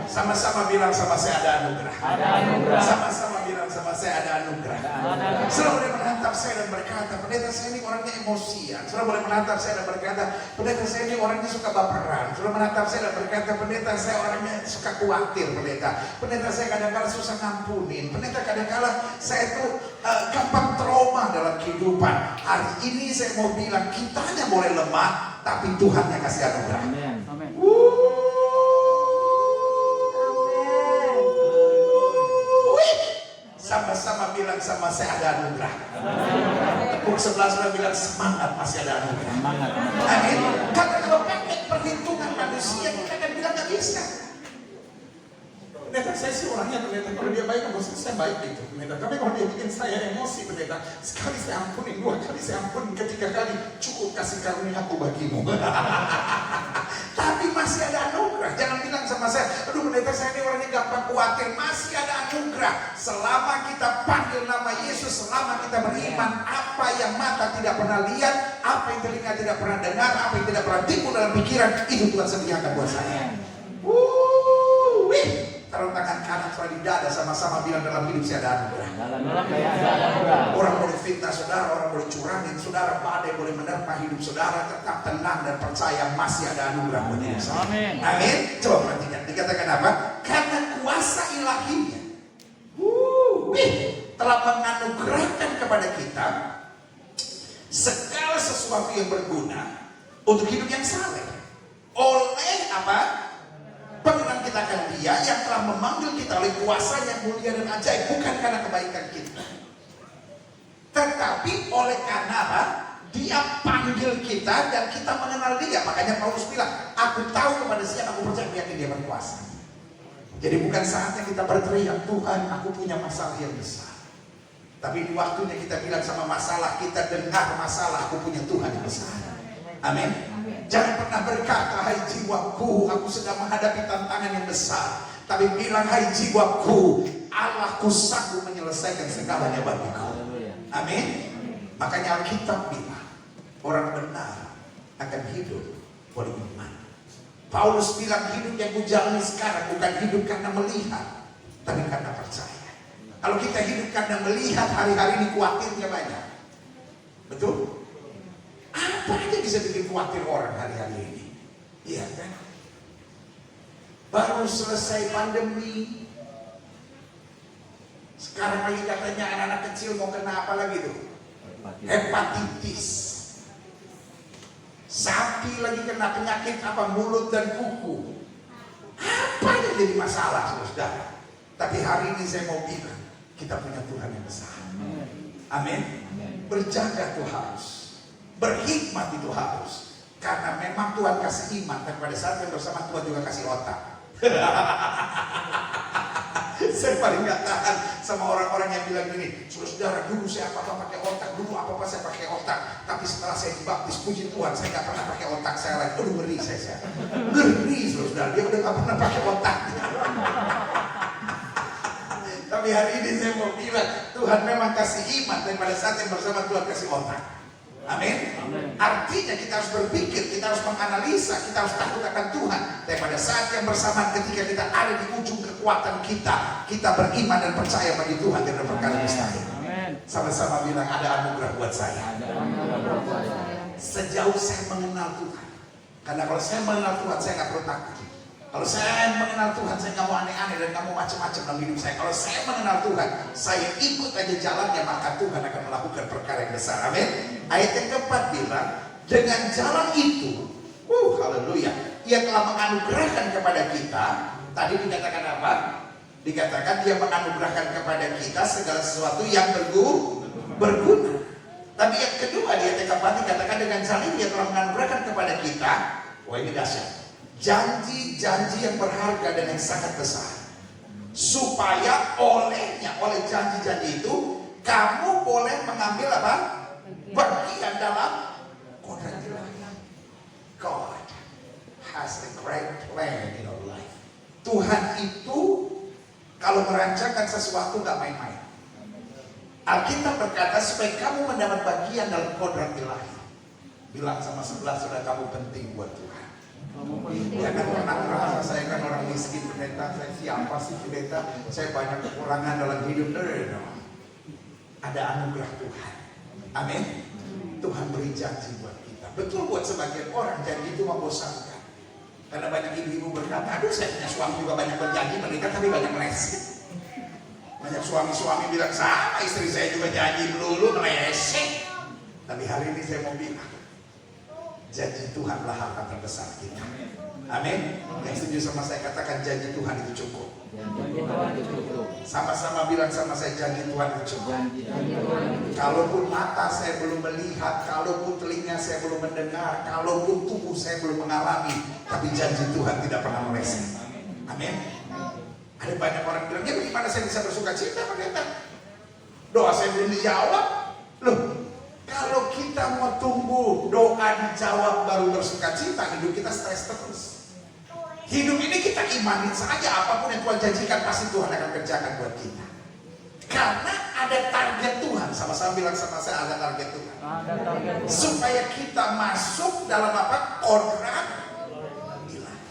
G: Sama-sama bilang sama saya, ada anugerah. Sama-sama bilang sama saya, ada anugerah. Saudara boleh menatap saya dan berkata, pendeta saya ini orangnya emosian. Saudara boleh menatap saya dan berkata, pendeta saya ini orangnya suka baperan. Saudara menatap saya dan berkata, pendeta saya orangnya suka khawatir. Pendeta saya kadang-kadang susah ngampunin. Pendeta kadang-kadang saya tuh gampang trauma dalam kehidupan. Hari ini saya mau bilang, kita hanya boleh lemah, tapi Tuhan yang kasih anugerah.
C: Amin.
G: Sama-sama bilang sama saya, ada anugerah. Tepuk sebelah sudah bilang semangat, masih ada anugerah. Amin. Karena kalau pakai perhitungan manusia, kita akan bilang gak bisa. Pendeta saya sih orangnya, pendeta kalau dia baik, saya baik gitu, pendeta. Tapi kalau dia bikin saya emosi, pendeta, sekali saya ampunin, 2 kali saya ampunin, 3 kali cukup kasih karunia aku bagimu. Tapi masih ada anugerah. Jangan bilang sama saya, aduh pendeta saya ini orangnya gampang khawatir. Masih ada anugerah. Selama kita panggil nama Yesus, selama kita beriman, apa yang mata tidak pernah lihat, apa apa yang telinga tidak pernah dengar, apa yang tidak pernah timbul dalam pikiran, itu Tuhan sediakan buat saya. Wih, taruh tangan kanan saudara di dada, sama-sama bilang dalam hidup saya ada anugerah. Orang boleh fitnah saudara, orang boleh curangin saudara, badai boleh menerpa hidup saudara, tetap tenang dan percaya masih ada anugerah buat hidup saya. Amin. Coba perhatikan, dikatakan apa? Karena kuasa ilahinya telah menganugerahkan kepada kita segala sesuatu yang berguna untuk hidup yang saleh. Oleh apa? Pengenalan kita akan Dia yang telah memanggil kita oleh kuasa yang mulia dan ajaib, bukan karena kebaikan kita, tetapi oleh karena apa? Dia panggil kita dan kita mengenal Dia. Makanya Paulus bilang, aku tahu kepada Siapa aku percaya, yakin Dia berkuasa. Jadi bukan saatnya kita berteriak, Tuhan aku punya masalah yang besar. Tapi di waktunya kita bilang sama masalah, kita dengar masalah, aku punya Tuhan yang besar. Amin. Jangan pernah berkata, hai jiwaku, aku sedang menghadapi tantangan yang besar. Tapi bilang, hai jiwaku, Allahku sanggup menyelesaikan segalanya bagiku. Amin. Makanya Alkitab bilang, orang benar akan hidup oleh iman. Paulus bilang, hidup yang kujalani sekarang bukan hidup karena melihat, tapi karena percaya. Kalau kita hidup karena melihat, hari-hari ini khawatirnya banyak. Betul? Apa aja bisa bikin khawatir orang hari-hari ini? Iya kan? Baru selesai pandemi, sekarang lagi katanya anak-anak kecil mau kena apa lagi tuh? Hepatitis. Sapi lagi kena penyakit apa? Mulut dan kuku. Apa aja jadi masalah, saudara? Tapi hari ini saya mau bilang, kita punya Tuhan yang besar. Amin. Berjaga itu harus, berhikmat itu harus, karena memang Tuhan kasih iman, dan pada saat yang bersama Tuhan juga kasih otak. Saya paling gak tahan sama orang-orang yang bilang gini, saudara dulu saya apa-apa pakai otak, dulu apa-apa saya pakai otak, tapi setelah saya dibaptis, puji Tuhan, saya gak pernah pakai otak saya lagi. Aduh ngeri saya. Ngeri saudara, dia udah gak pernah pakai otak. Tapi hari ini saya mau bilang, Tuhan memang kasih iman, dan pada saat yang bersama Tuhan kasih otak. Amin. Artinya kita harus berpikir, kita harus menganalisa, kita harus takut akan Tuhan. Dan pada saat yang bersamaan ketika kita ada di ujung kekuatan kita beriman dan percaya bagi Tuhan dan perkara mustahil. Sama-sama bilang, ada anugerah buat saya. Sejauh saya mengenal Tuhan. Karena kalau saya mengenal Tuhan, saya gak perlu takut. Kalau saya mengenal Tuhan, saya nggak mau aneh-aneh dan nggak mau macam-macam dalam hidup saya. Kalau saya mengenal Tuhan, saya ikut aja jalannya, maka Tuhan akan melakukan perkara yang besar. Amin. Ayat yang keempat bilang, dengan jalan itu, haleluya, Ia telah menganugerahkan kepada kita. Tadi dikatakan apa? Dikatakan Dia menganugerahkan kepada kita segala sesuatu yang berguna. Tapi yang kedua, di ayat yang keempat dikatakan dengan jalan Ia telah menganugerahkan kepada kita. Wah, ini dahsyat. Janji-janji yang berharga dan yang sangat besar, supaya oleh janji-janji itu kamu boleh mengambil apa? Bagian dalam kodrat ilahi. God has a great plan in our life. Tuhan itu kalau merancangkan sesuatu gak main-main. Alkitab berkata supaya kamu mendapat bagian dalam kodrat ilahi. Bilang sama sebelah, saudara, kamu penting buat Tuhan. Jangan pernah merasa saya kan orang miskin, pendeta, saya siapa sih pendeta, saya banyak kekurangan dalam hidup. No. Ada anugerah Tuhan. Amin. Tuhan beri janji buat kita. Betul, buat sebagian orang janji itu membosankan. Karena banyak ibu-ibu berkata, aduh saya punya suami juga banyak berjanji menikah tapi banyak meleset. Banyak suami-suami bilang, sama istri saya juga janji melulu meleset. Tapi hari ini saya mau bilang, janji Tuhanlah harta terbesar kita. Amin. Yang setuju sama saya katakan janji Tuhan itu cukup. Sama-sama bilang sama saya, janji Tuhan itu cukup. Kalaupun mata saya belum melihat, kalaupun telinga saya belum mendengar, kalaupun tubuh saya belum mengalami, tapi janji Tuhan tidak pernah meleset. Amin. Ada banyak orang bilang, ya bagaimana saya bisa bersuka cita pendeta? Doa saya belum dijawab. Loh, kalau kita mau tunggu doa dijawab baru bersuka cita, hidup kita stres terus. Hidup ini kita imanin saja, apapun yang Tuhan janjikan pasti Tuhan akan kerjakan buat kita. Karena ada target Tuhan. Sama-sama bilang sama saya, ada target Tuhan. Supaya kita masuk dalam apa? Kodrat ilahi.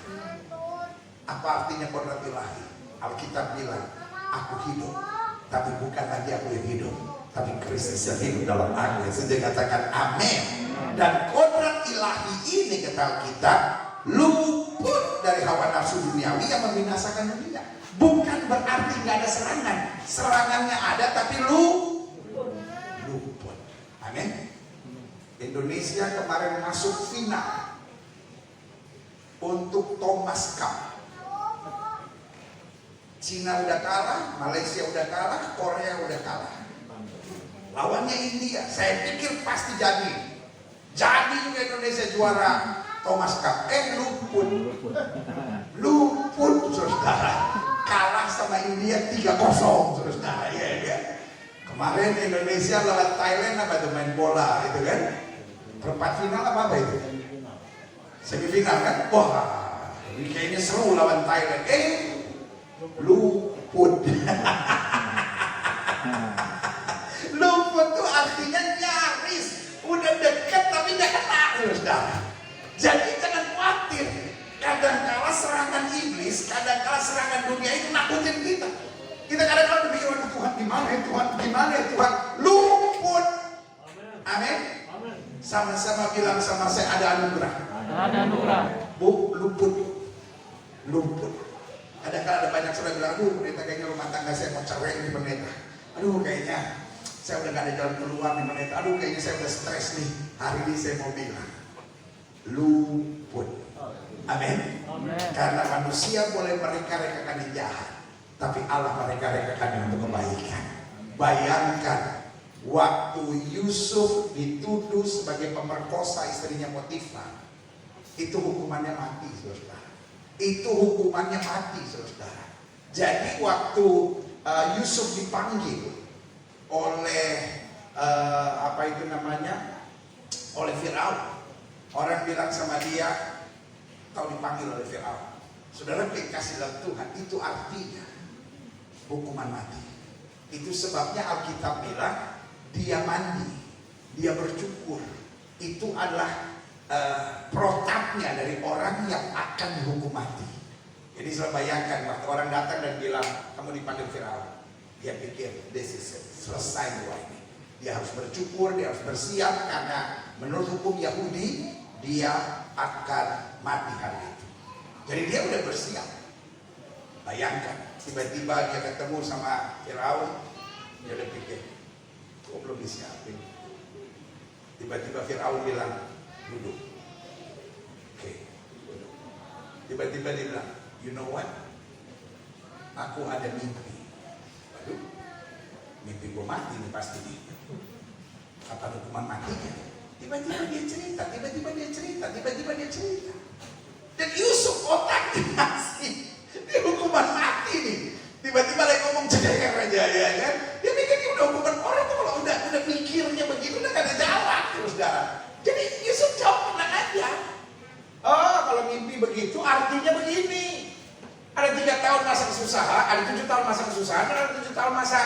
G: Apa artinya kodrat ilahi? Alkitab bilang, aku hidup, tapi bukan lagi aku yang hidup, tapi Kristus yang hidup dalam aku. Saya katakan amin. Dan kodrat ilahi ini kata kita luput dari hawa nafsu duniawi yang membinasakan dunia. Bukan berarti nggak ada serangan. Serangannya ada, tapi luput. Amin. Indonesia kemarin masuk final untuk Thomas Cup. Cina udah kalah, Malaysia udah kalah, Korea udah kalah. Lawannya India. Saya pikir pasti jadi juga Indonesia juara Thomas Cup. Luput saudara. Kalah sama India 3-0 saudara. Ya. Kemarin Indonesia lawan Thailand apa tuh, main bola itu kan? Perempat final apa itu? Semifinal kan? Wah, ini kayaknya seru lawan Thailand. Luput. Luput tuh artinya nyaris, udah deket tapi nggak kena, saudara. Jadi jangan khawatir. Kadang-kala serangan iblis, kadang-kala serangan dunia itu nakutin kita. Kita kadang-kala berpikir, waduh Tuhan gimana ya Tuhan, gimana ya Tuhan. Luput. Amin. Sama-sama bilang sama saya, ada anugerah.
C: Ada anugerah.
G: Luput. Kadang-kala ada banyak saudara bilang, aduh pendeta kayaknya rumah tangga saya mau cerai nih pendeta. Aduh kayaknya saya udah gak ada jalan keluar nih pendeta. Aduh kayaknya saya udah stres nih. Hari ini saya mau bilang, luput. Amin. Karena manusia boleh mereka-rekakan yang jahat, tapi Allah mereka-rekakan untuk kebaikan. Bayangkan waktu Yusuf dituduh sebagai pemerkosa istrinya Potifar, itu hukumannya mati, saudara. Itu hukumannya mati, saudara. Jadi waktu Yusuf dipanggil oleh oleh Firaun, orang bilang sama dia, kau dipanggil oleh Firaun. Saudara, kasih dalam Tuhan itu artinya hukuman mati. Itu sebabnya Alkitab bilang dia mandi, dia bercukur. Itu adalah protapnya dari orang yang akan dihukum mati. Jadi saya bayangkan waktu orang datang dan bilang kamu dipanggil Firaun, dia pikir this is it, selesai doa ini. Dia harus bercukur, dia harus bersiap karena menurut hukum Yahudi dia akan mati hari itu. Jadi dia udah bersiap. Bayangkan, tiba-tiba dia ketemu sama Firaun, dia udah pikir, kok belum disiapin. Tiba-tiba Firaun bilang, duduk. Oke, duduk. Tiba-tiba dia bilang, you know what? Aku ada mimpi. Waduh, mimpi gue mati nih pasti nih. Apa hukuman matinya? Tiba-tiba dia cerita. Dan Yusuf otaknya masih di hukuman mati nih. Tiba-tiba lagi ngomong ceker aja ya kan. Dia mikir dia udah hukuman orang tuh kalau udah mikirnya begitu udah gak ada jalan, saudara. Jadi Yusuf jawab tenang aja. Oh, kalau mimpi begitu artinya begini. Ada 3 tahun masa kesusahan, ada 7 tahun masa kesusahan, ada 7 tahun masa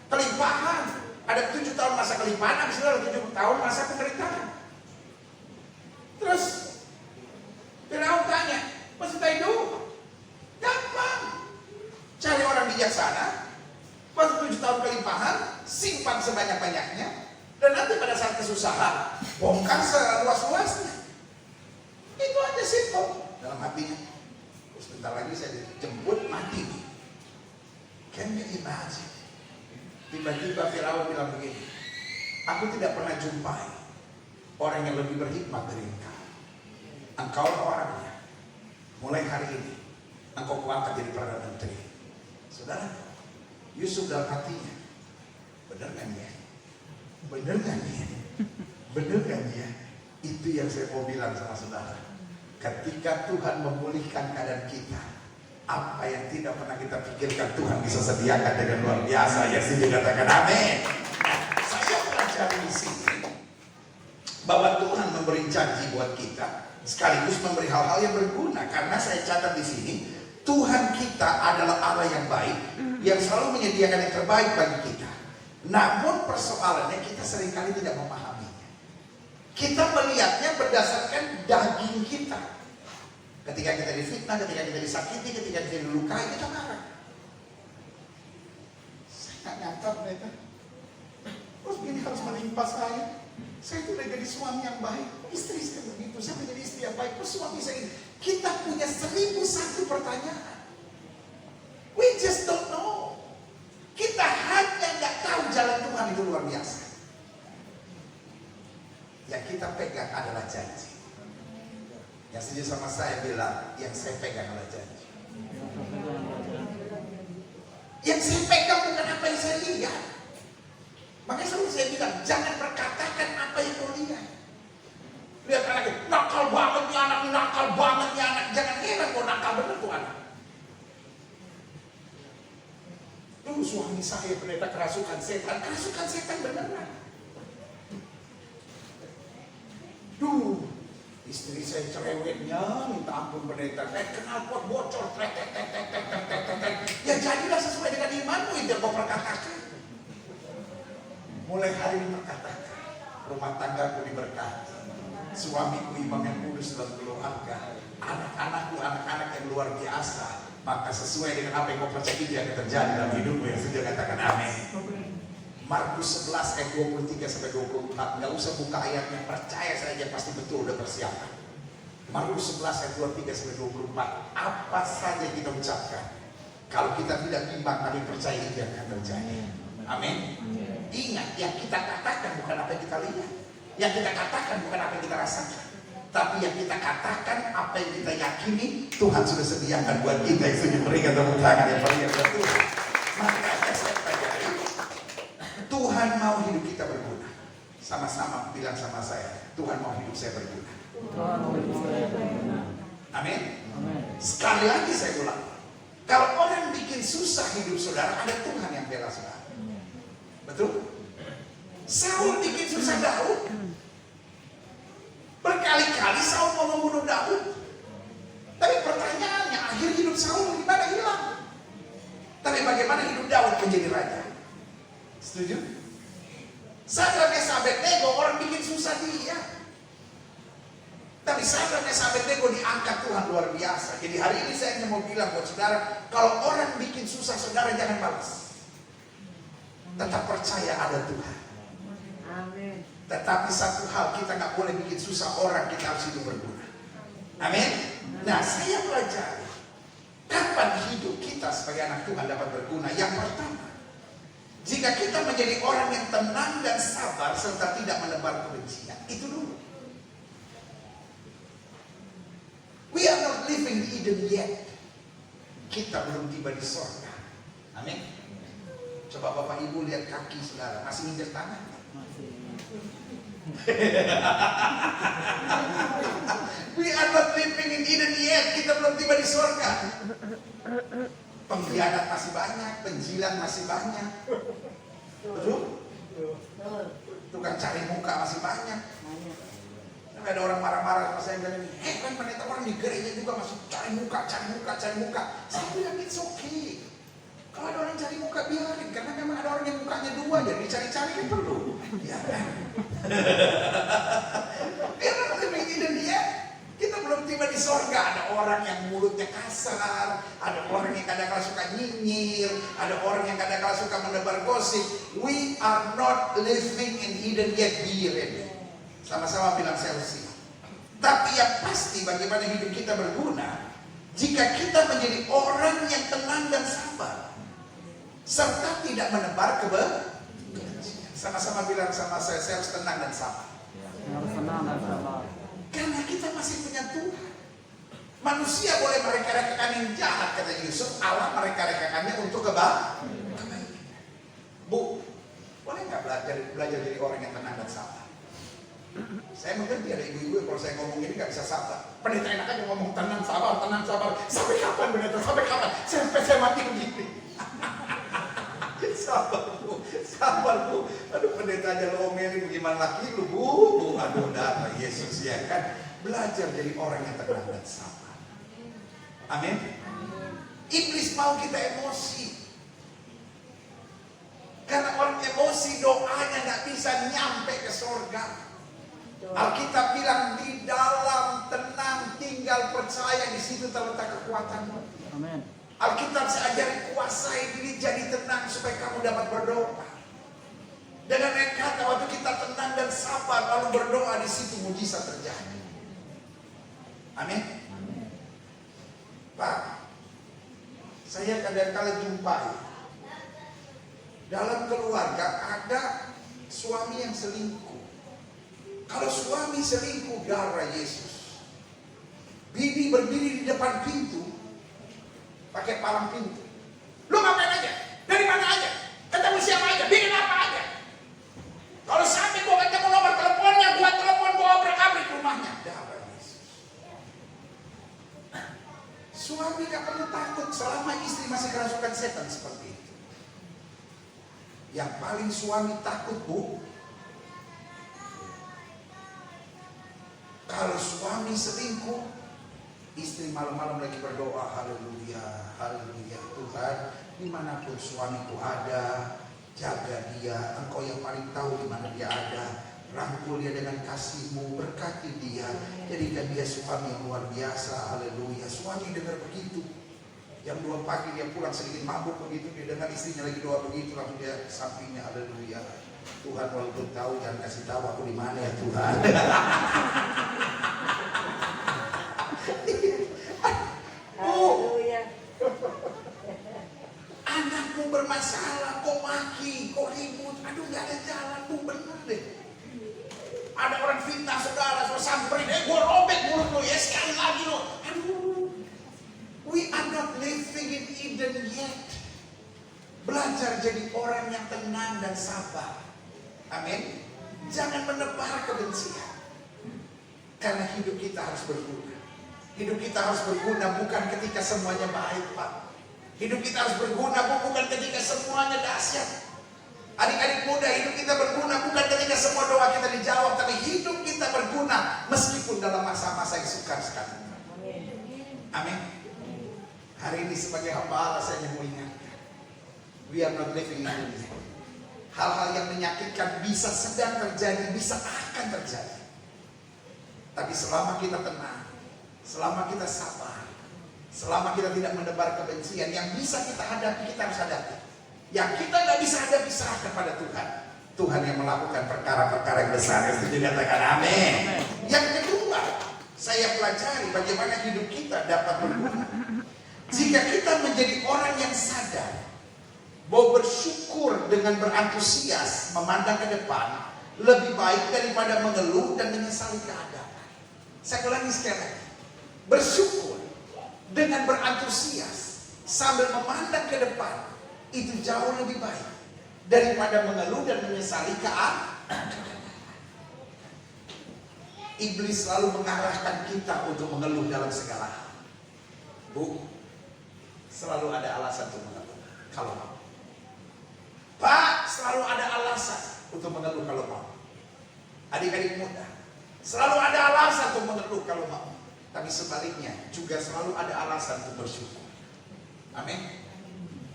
G: kelimpahan. Ada 7 tahun masa kelimpahan, habis itu ada 7 tahun masa penderitaan. Terus Firaun tanya, maksudnya itu gampang. Cari orang bijaksana, waktu 7 tahun kelimpahan, simpan sebanyak-banyaknya, dan nanti pada saat kesusahan, bongkar seluas-luasnya. Itu aja simpel dalam hatinya. Sebentar lagi saya dijemput mati. Can you imagine? Tiba-tiba Firaun bilang begini, aku tidak pernah jumpai orang yang lebih berhikmat dari engkau. Engkau orangnya. Mulai hari ini, engkau kuangkat jadi Perdana Menteri. Saudara, Yusuf dalam hatinya, benar kan ya? Benar kan ya? Itu yang saya mau bilang sama saudara. Ketika Tuhan memulihkan keadaan kita, apa yang tidak pernah kita pikirkan Tuhan bisa sediakan dengan luar biasa. Ya sih dikatakan amin. Saya pelajari di sini bahwa Tuhan memberi janji buat kita, sekaligus memberi hal-hal yang berguna. Karena saya catat di sini, Tuhan kita adalah Allah yang baik, yang selalu menyediakan yang terbaik bagi kita. Namun persoalannya kita seringkali tidak memahaminya. Kita melihatnya berdasarkan daging kita. Ketika kita difitnah, ketika kita disakiti, ketika kita dilukai, kita marah. Saya nggak nyangka mereka. Terus ini harus menimpa saya. Saya itu udah jadi suami yang baik. Istri saya begitu, saya menjadi istri yang baik. Terus suami saya ini. Kita punya 1001 pertanyaan. We just don't know. Kita hanya nggak tahu jalan Tuhan itu luar biasa. Yang kita pegang adalah janji. Yang setuju sama saya bilang, yang saya pegang adalah janji. Yang saya pegang bukan apa yang saya lihat. Makanya selalu saya bilang, jangan perkatakan apa yang kau lihat. Lihat anaknya, nakal banget nih anak, nakal banget nih anak. Jangan heran kau nakal bener tuh anak. Tuh suami saya pendeta kerasukan setan beneran. Duh, istri saya cerewetnya, minta ampun pendeta. Knalpot bocor, ya jadilah sesuai dengan imanmu itu yang kau perkatakan. Mulai hari ini perkatakan, rumah tanggaku diberkati, suamiku imam yang kudus dalam keluarga, anak-anakku anak-anak yang luar biasa. Maka sesuai dengan apa yang kau percaya itu yang terjadi dalam hidupmu. Yang sudah katakan amin. Markus 11 ayat 23 sampai 24. Nggak usah buka ayatnya, percaya saja pasti betul udah persiapan. Markus 11 ayat 23 sampai 24. Apa saja kita ucapkan, kalau kita tidak timbang, kami percaya itu yang akan terjadi. Amin. Ingat, yang kita katakan bukan apa yang kita lihat, yang kita katakan bukan apa yang kita rasakan, tapi yang kita katakan apa yang kita yakini Tuhan sudah sediakan buat kita. Yang sudah berikan tepuk tangan yang paling Tuhan. Makanya saya pelajari, Tuhan mau hidup kita berguna. Sama-sama bilang sama saya, Tuhan mau hidup saya berguna. Amin. Sekali lagi saya ulang, kalau orang bikin susah hidup saudara, ada Tuhan yang bela saudara. Betul? Saul bikin susah Daud. Berkali-kali Saul mau membunuh Daud. Tapi pertanyaannya, akhir hidup Saul gimana? Hilang. Tapi bagaimana hidup Daud menjadi raja? Setuju? Sadrak Mesah Abednego orang bikin susah dia. Tapi Sadrak Mesah Abednego diangkat Tuhan luar biasa. Jadi hari ini saya hanya mau bilang buat saudara, kalau orang bikin susah saudara jangan balas. Tetap percaya ada Tuhan.
E: Amin.
G: Tetapi satu hal, kita nggak boleh bikin susah orang, kita harus hidup berguna. Amin. Nah, saya pelajari kapan hidup kita sebagai anak Tuhan dapat berguna. Yang pertama, jika kita menjadi orang yang tenang dan sabar serta tidak menebar kebencian. Itu dulu. We are not living in Eden yet. Kita belum tiba di surga. Amin. Coba Bapak Ibu lihat kaki saudara, masih nginjek tangan? We are not living in Eden yet. Kita belum tiba di surga. Pengkhianat masih banyak, penjilat masih banyak. Betul? Tukang cari muka masih banyak. Tapi ada orang marah-marah sama saya bilang, kan pendeta orang di gereja juga masih cari muka. Saya bilang it's okay. Kalau ada orang cari muka biarin, karena memang ada orang yang mukanya dua, jadi dicari-cari kan perlu. Ya kan? Karena living in dia, kita belum tiba di sorga. Ada orang yang mulutnya kasar, ada orang yang kadang-kadang suka nyinyir, ada orang yang kadang-kadang suka menebar gosip. We are not living in Eden yet, be ready. Sama-sama bilang Chelsea. Tapi yang pasti bagaimana hidup kita berguna jika kita menjadi orang yang tenang dan sabar serta tidak menebar kebencian. Sama-sama bilang sama saya harus tenang dan sabar. Karena kita masih punya Tuhan. Manusia boleh mereka-rekakan yang jahat, kata Yusuf. Allah mereka-rekakannya untuk kebaikan. Bu, boleh nggak belajar jadi orang yang tenang dan sabar? Saya mengerti ada ibu-ibu kalau saya ngomong ini nggak bisa sabar. Pendeta enak aja ngomong tenang sabar. Sampai kapan pendeta? Sampai kapan? Sampai saya mati begini. Sabar bu. Aduh pendeta aja lo omelin bagaimana laki lu bu. Aduh darah Yesus ya kan. Belajar jadi orang yang tenang dan sabar. Amin. Iblis mau kita emosi. Karena orang emosi doanya nggak bisa nyampe ke surga. Alkitab bilang di dalam tenang tinggal percaya, di situ terletak kekuatanmu.
C: Amin.
G: Alkitab seajari kuasai diri jadi tenang supaya kamu dapat berdoa. Dengan kata waktu kita tenang dan sabar lalu berdoa, di situ mujizat terjadi. Amin. Pak, saya kadang-kadang jumpai dalam keluarga ada suami yang selingkuh. Kalau suami selingkuh, darah Yesus. Bini berdiri di depan pintu, pakai palang pintu. Lu ngapain aja? Dari mana aja? Ketemu siapa aja? Bikin apa aja? Kalau sampai gua ketemu nomor teleponnya, gua telepon, gua obrak-abrik rumahnya. Darah Yesus. Suami gak perlu takut selama istri masih kerasukan setan seperti itu. Yang paling suami takut, Bu, kalau suami selingkuh, istri malam-malam lagi berdoa, haleluya, haleluya. Tuhan, dimanapun suamiku ada, jaga dia. Engkau yang paling tahu di mana dia ada. Rangkul dia dengan kasih-Mu, berkati dia. Jadikan dia suami yang luar biasa, haleluya. Suami dengar begitu. Jam 2 pagi dia pulang sedikit mabuk begitu, dia dengar istrinya lagi doa begitu, langsung dia sampingnya, haleluya. Tuhan walaupun tahu, jangan kasih tahu aku di mana ya Tuhan. Anakmu bermasalah, kok maki, kok ribut, aduh gak ada jalan, Bu, bener deh. Ada orang fitnah saudara, samperin, gue robek mulut lo ya, sekali lagi lo. Aduh, we are not living in Eden yet. Belajar jadi orang yang tenang dan sabar. Amin. Jangan menebar kebencian. Karena hidup kita harus berguna. Hidup kita harus berguna bukan ketika semuanya baik, Pak. Hidup kita harus berguna bukan ketika semuanya dahsyat. Adik-adik muda, hidup kita berguna bukan ketika semua doa kita dijawab, tapi hidup kita berguna meskipun dalam masa-masa yang sukar sekali. Amin. Hari ini sebagai hamba Allah saya mau ingatkan, we are not living in India. Hal-hal yang menyakitkan bisa sedang terjadi, bisa akan terjadi. Tapi selama kita tenang, selama kita sabar, selama kita tidak menebar kebencian, yang bisa kita hadapi, kita harus hadapi. Yang kita nggak bisa hadapi, serahkan pada Tuhan. Tuhan yang melakukan perkara-perkara yang besar. Itu dikatakan amin. Yang kedua, saya pelajari bagaimana hidup kita dapat berguna. Jika kita menjadi orang yang sadar bahwa bersyukur dengan berantusias memandang ke depan lebih baik daripada mengeluh dan menyesali keadaan. Saya ulangi sekali lagi. Bersyukur dengan berantusias sambil memandang ke depan itu jauh lebih baik daripada mengeluh dan menyesali keadaan. Iblis selalu mengarahkan kita untuk mengeluh dalam segala hal. Bu, selalu ada alasan untuk mengeluh kalau mau. Pak, selalu ada alasan untuk mengeluh kalau mau. Adik-adik muda, selalu ada alasan untuk mengeluh kalau mau. Tapi sebaliknya juga selalu ada alasan untuk bersyukur. Amin.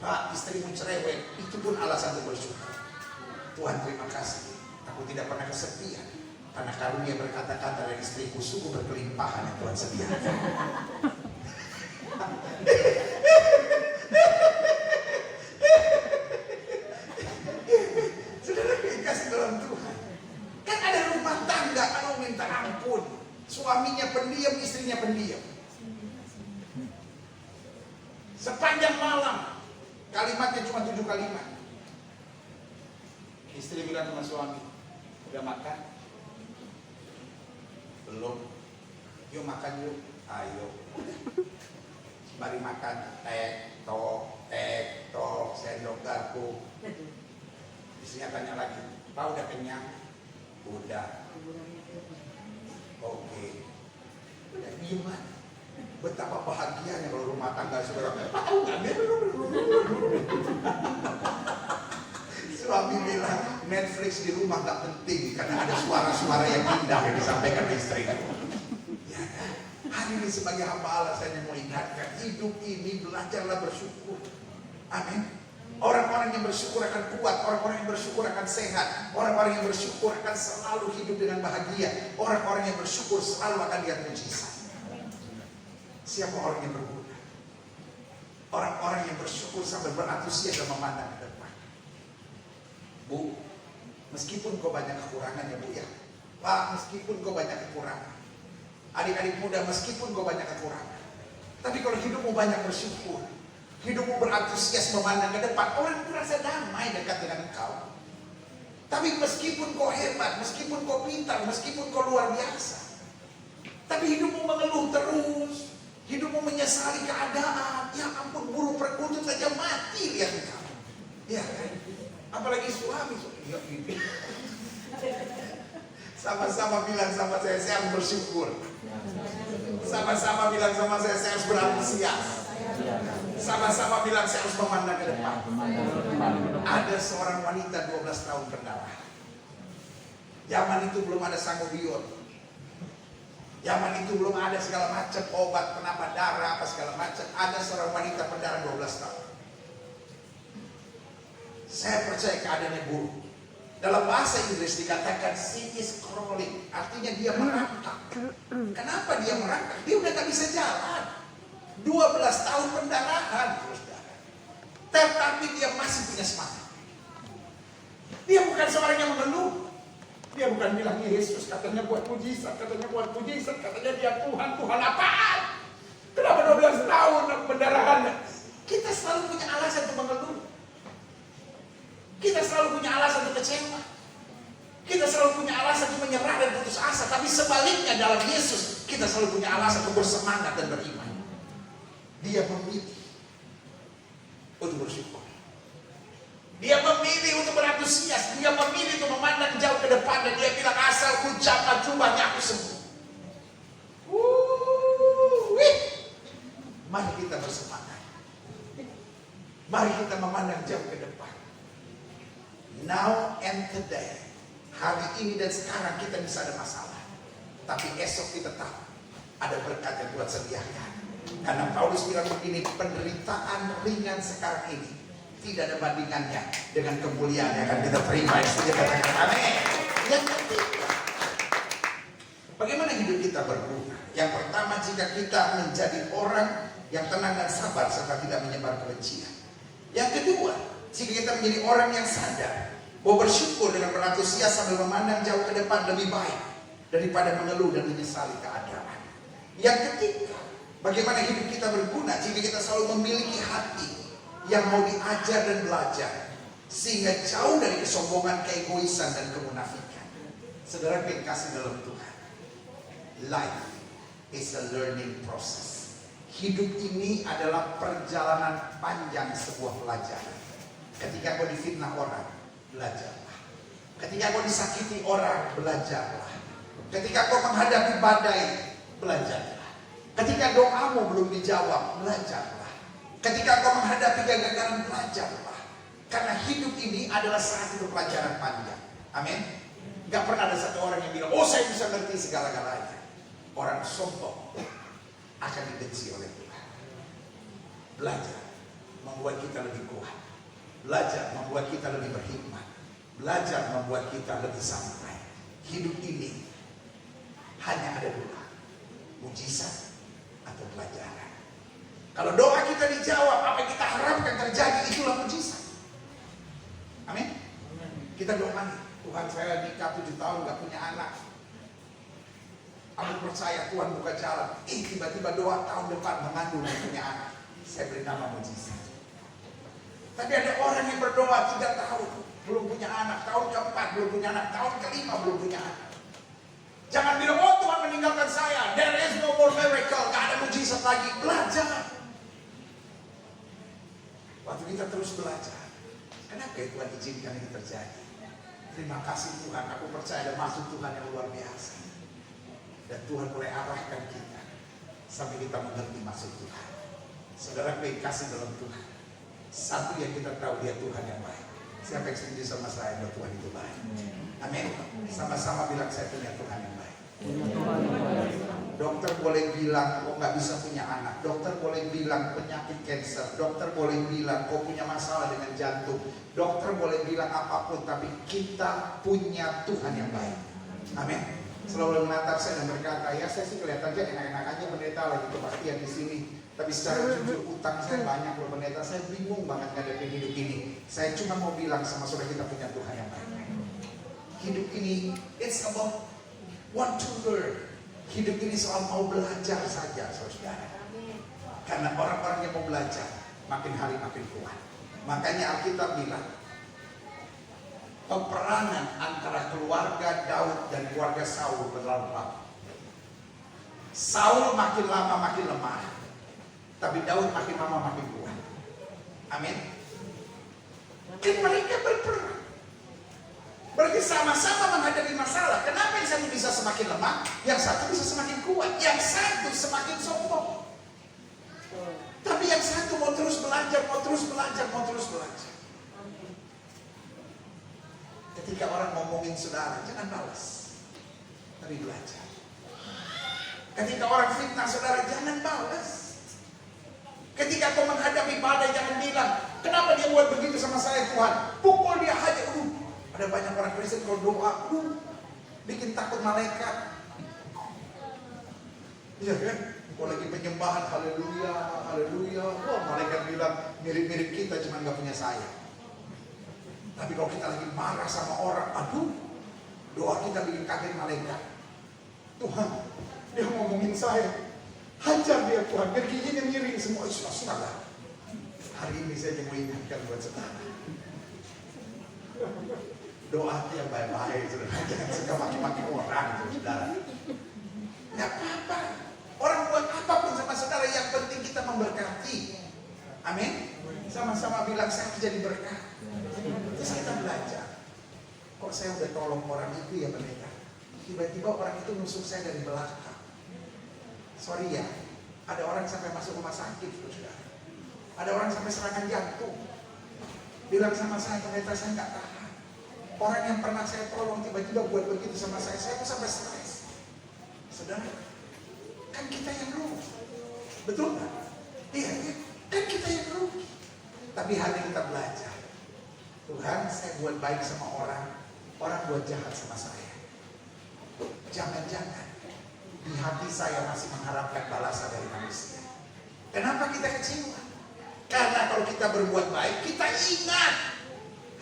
G: Pak, istrimu cerewet, itu pun alasan untuk bersyukur. Tuhan terima kasih, aku tidak pernah kesepian. Karena karunia berkata-kata dari istriku sungguh berkelimpahan yang Tuhan sediakan. Saudara dikasih dalam Tuhan. Kan ada rumah tangga kalau minta ampun, suaminya pendiam, istrinya pendiam. Sepanjang malam kalimatnya cuma 7 kalimat. Istri bilang sama suami, udah makan? Belum. Yuk makan yuk. Ayo. Mari makan. Tok, sendok garpu. Istrinya tanya lagi, Pak udah kenyang? Udah. Oke. Udah gimana? Betapa bahagianya kalau rumah tangga saudara. Tahu nggak? Suami bilang Netflix di rumah nggak penting karena ada suara-suara yang indah yang disampaikan istri. Ya, hari ini sebagai hamba Allah saya mau ingatkan, hidup ini belajarlah bersyukur. Amin. Orang-orang yang bersyukur akan kuat, orang-orang yang bersyukur akan sehat, orang-orang yang bersyukur akan selalu hidup dengan bahagia, orang-orang yang bersyukur selalu akan lihat mujizat. Siapa orang yang berguna? Orang-orang yang bersyukur sambil berantusias dan memandang ke depan. Bu, meskipun kau banyak kekurangan ya Bu ya. Pak, meskipun kau banyak kekurangan. Adik-adik muda, meskipun kau banyak kekurangan. Tapi kalau hidupmu banyak bersyukur, hidupmu berantusias memandang ke depan, orang merasa damai dekat dengan engkau. Tapi meskipun kau hebat, meskipun kau pintar, meskipun kau luar biasa, tapi hidupmu mengeluh terus, hidupmu menyesali keadaan, ya ampun, buru perkutut saja mati lihat engkau. Ya kan? Apalagi suami. Sama-sama bilang sama saya harus bersyukur. Sama-sama bilang sama saya harus berantusias. Sama-sama bilang saya harus memandang ke depan. Ada seorang wanita 12 tahun berdarah. Zaman itu belum ada sangobion. Zaman itu belum ada segala macam obat penambah darah apa segala macam. Ada seorang wanita berdarah 12 tahun. Saya percaya keadaannya buruk. Dalam bahasa Inggris dikatakan she is crawling, artinya dia merangkak. Kenapa dia merangkak? Dia udah gak bisa jalan. 12 tahun pendarahan terus darah. Tetapi dia masih punya semangat. Dia bukan seorang yang mengeluh. Dia bukan bilang Yesus katanya buat mujizat, katanya buat mujizat, katanya dia Tuhan, Tuhan apaan? Kenapa 12 tahun pendarahan? Kita selalu punya alasan untuk mengeluh. Kita selalu punya alasan untuk kecewa. Kita selalu punya alasan untuk menyerah dan putus asa. Tapi sebaliknya dalam Yesus, kita selalu punya alasan untuk bersemangat dan beriman. Dia memilih untuk bersyukur. Dia memilih untuk berantusias. Dia memilih untuk memandang jauh ke depan. Dan dia bilang asal ucapan jubahnya aku sembuh. Mari kita bersemangat. Mari kita memandang jauh ke depan. Now and today, hari ini dan sekarang kita bisa ada masalah, tapi esok kita tahu ada berkat yang Tuhan sediakan. Karena Paulus bilang begini, penderitaan ringan sekarang ini tidak ada bandingannya dengan kemuliaan yang akan kita terima. Yang setuju katakan amin. Yang ketiga, bagaimana hidup kita berguna? Yang pertama, jika kita menjadi orang yang tenang dan sabar serta tidak menyebar kebencian. Yang kedua, jika kita menjadi orang yang sadar bahwa bersyukur dengan berantusias sambil memandang jauh ke depan lebih baik daripada mengeluh dan menyesali keadaan. Yang ketiga, bagaimana hidup kita berguna jika kita selalu memiliki hati yang mau diajar dan belajar sehingga jauh dari kesombongan, keegoisan dan kemunafikan. Saudara yang kasih dalam Tuhan, life is a learning process. Hidup ini adalah perjalanan panjang sebuah pelajaran. Ketika kau difitnah orang, belajarlah. Ketika kau disakiti orang, belajarlah. Ketika kau menghadapi badai, belajarlah. Ketika doamu belum dijawab, belajarlah. Ketika kau menghadapi kegagalan, belajarlah. Karena hidup ini adalah satu pelajaran panjang. Amin. Gak pernah ada satu orang yang bilang, oh saya bisa ngerti segala-galanya. Orang sombong akan dibenci oleh Tuhan. Belajar membuat kita lebih kuat. Belajar membuat kita lebih berhikmat. Belajar membuat kita lebih santai. Hidup ini hanya ada dua, mujizat atau pelajaran. Kalau doa kita dijawab, apa yang kita harapkan terjadi, itulah mujizat. Amin. Kita doa nih, Tuhan saya nikah 7 tahun gak punya anak. Aku percaya Tuhan buka jalan. Tiba-tiba doa tahun depan mengandung dan punya anak. Saya beri nama mujizat. Tapi ada orang yang berdoa 3 tahun belum punya anak, tahun keempat belum punya anak, tahun kelima belum punya anak. Jangan bilang, oh Tuhan meninggalkan saya, there is no more miracle, gak ada mujizat lagi. Belajar. Waktu kita terus belajar, kenapa ya Tuhan izinkan ini terjadi? Terima kasih Tuhan, aku percaya ada maksud Tuhan yang luar biasa. Dan Tuhan mulai arahkan kita sampai kita mengerti maksud Tuhan. Saudara kasih dalam Tuhan, satu yang kita tahu, dia Tuhan yang baik. Siapa yang setuju sama saya bahwa Tuhan itu baik? Amin. Sama-sama bilang saya punya Tuhan yang baik. dokter boleh bilang kau nggak bisa punya anak, dokter boleh bilang penyakit kanker, dokter boleh bilang kau punya masalah dengan jantung, dokter boleh bilang apapun, tapi kita punya Tuhan yang baik. Amin. Selalu menatap saya dan berkata, ya saya sih kelihatan aja enak-enak aja pendeta lagi kepastian di sini, tapi secara jujur utang saya banyak loh pendeta, saya bingung banget ngadepin hidup ini. Saya cuma mau bilang sama saudara, kita punya Tuhan yang baik. Hidup ini it's about want to learn. Hidup ini soal mau belajar saja, saudara. Karena orang-orang yang mau belajar makin hari makin kuat. Makanya Alkitab bilang peperangan antara keluarga Daud dan keluarga Saul berlalu-lalu. Saul makin lama makin lemah, tapi Daud makin lama makin kuat. Amin. Dan mereka berperang. Berarti sama-sama menghadapi masalah. Kenapa yang satu bisa semakin lemah, yang satu bisa semakin kuat, yang satu semakin sombong. Tapi yang satu mau terus belajar, mau terus belajar, mau terus belajar. Ketika orang ngomongin saudara, jangan balas, tapi belajar. Ketika orang fitnah saudara, jangan balas. Ketika kau menghadapi badai, jangan bilang, kenapa dia buat begitu sama saya Tuhan? Pukul dia aja. Ada banyak orang Kristen kalau doa, bikin takut malaikat. Iya kan? Kalau lagi penyembahan, haleluya, haleluya. Wah, malaikat bilang mirip-mirip kita, cuma nggak punya saya. Tapi kalau kita lagi marah sama orang, aduh, doa kita bikin kaget malaikat. Tuhan, dia ngomongin saya, hajar dia Tuhan, biar giginya miring semua. Saudara, hari ini saya mau ingatkan buat saudara. Doa yang baik-baik, saudara. Jangan suka maki-maki orang, saudara. Nggak apa-apa. Orang buat apapun sama saudara, yang penting kita memberkati. Amin. Sama-sama bilang saya harus jadi berkat. Terus kita belajar. Kok saya udah tolong orang itu ya pendeta, tiba-tiba orang itu nusuk saya dari belakang. Sorry ya, ada orang sampai masuk rumah sakit, saudara. Ada orang sampai serangan jantung. Bilang sama saya, pendeta saya nggak tahan. Orang yang pernah saya tolong tiba-tiba buat begitu sama saya tuh sampai stres. Saudara, kan kita yang rugi. Betul nggak? Iya, kan kita yang rugi. Tapi hari ini kita belajar. Tuhan, saya buat baik sama orang, orang buat jahat sama saya. Jangan-jangan di hati saya masih mengharapkan balasan dari manusia. Kenapa kita kecewa? Karena kalau kita berbuat baik, kita ingat.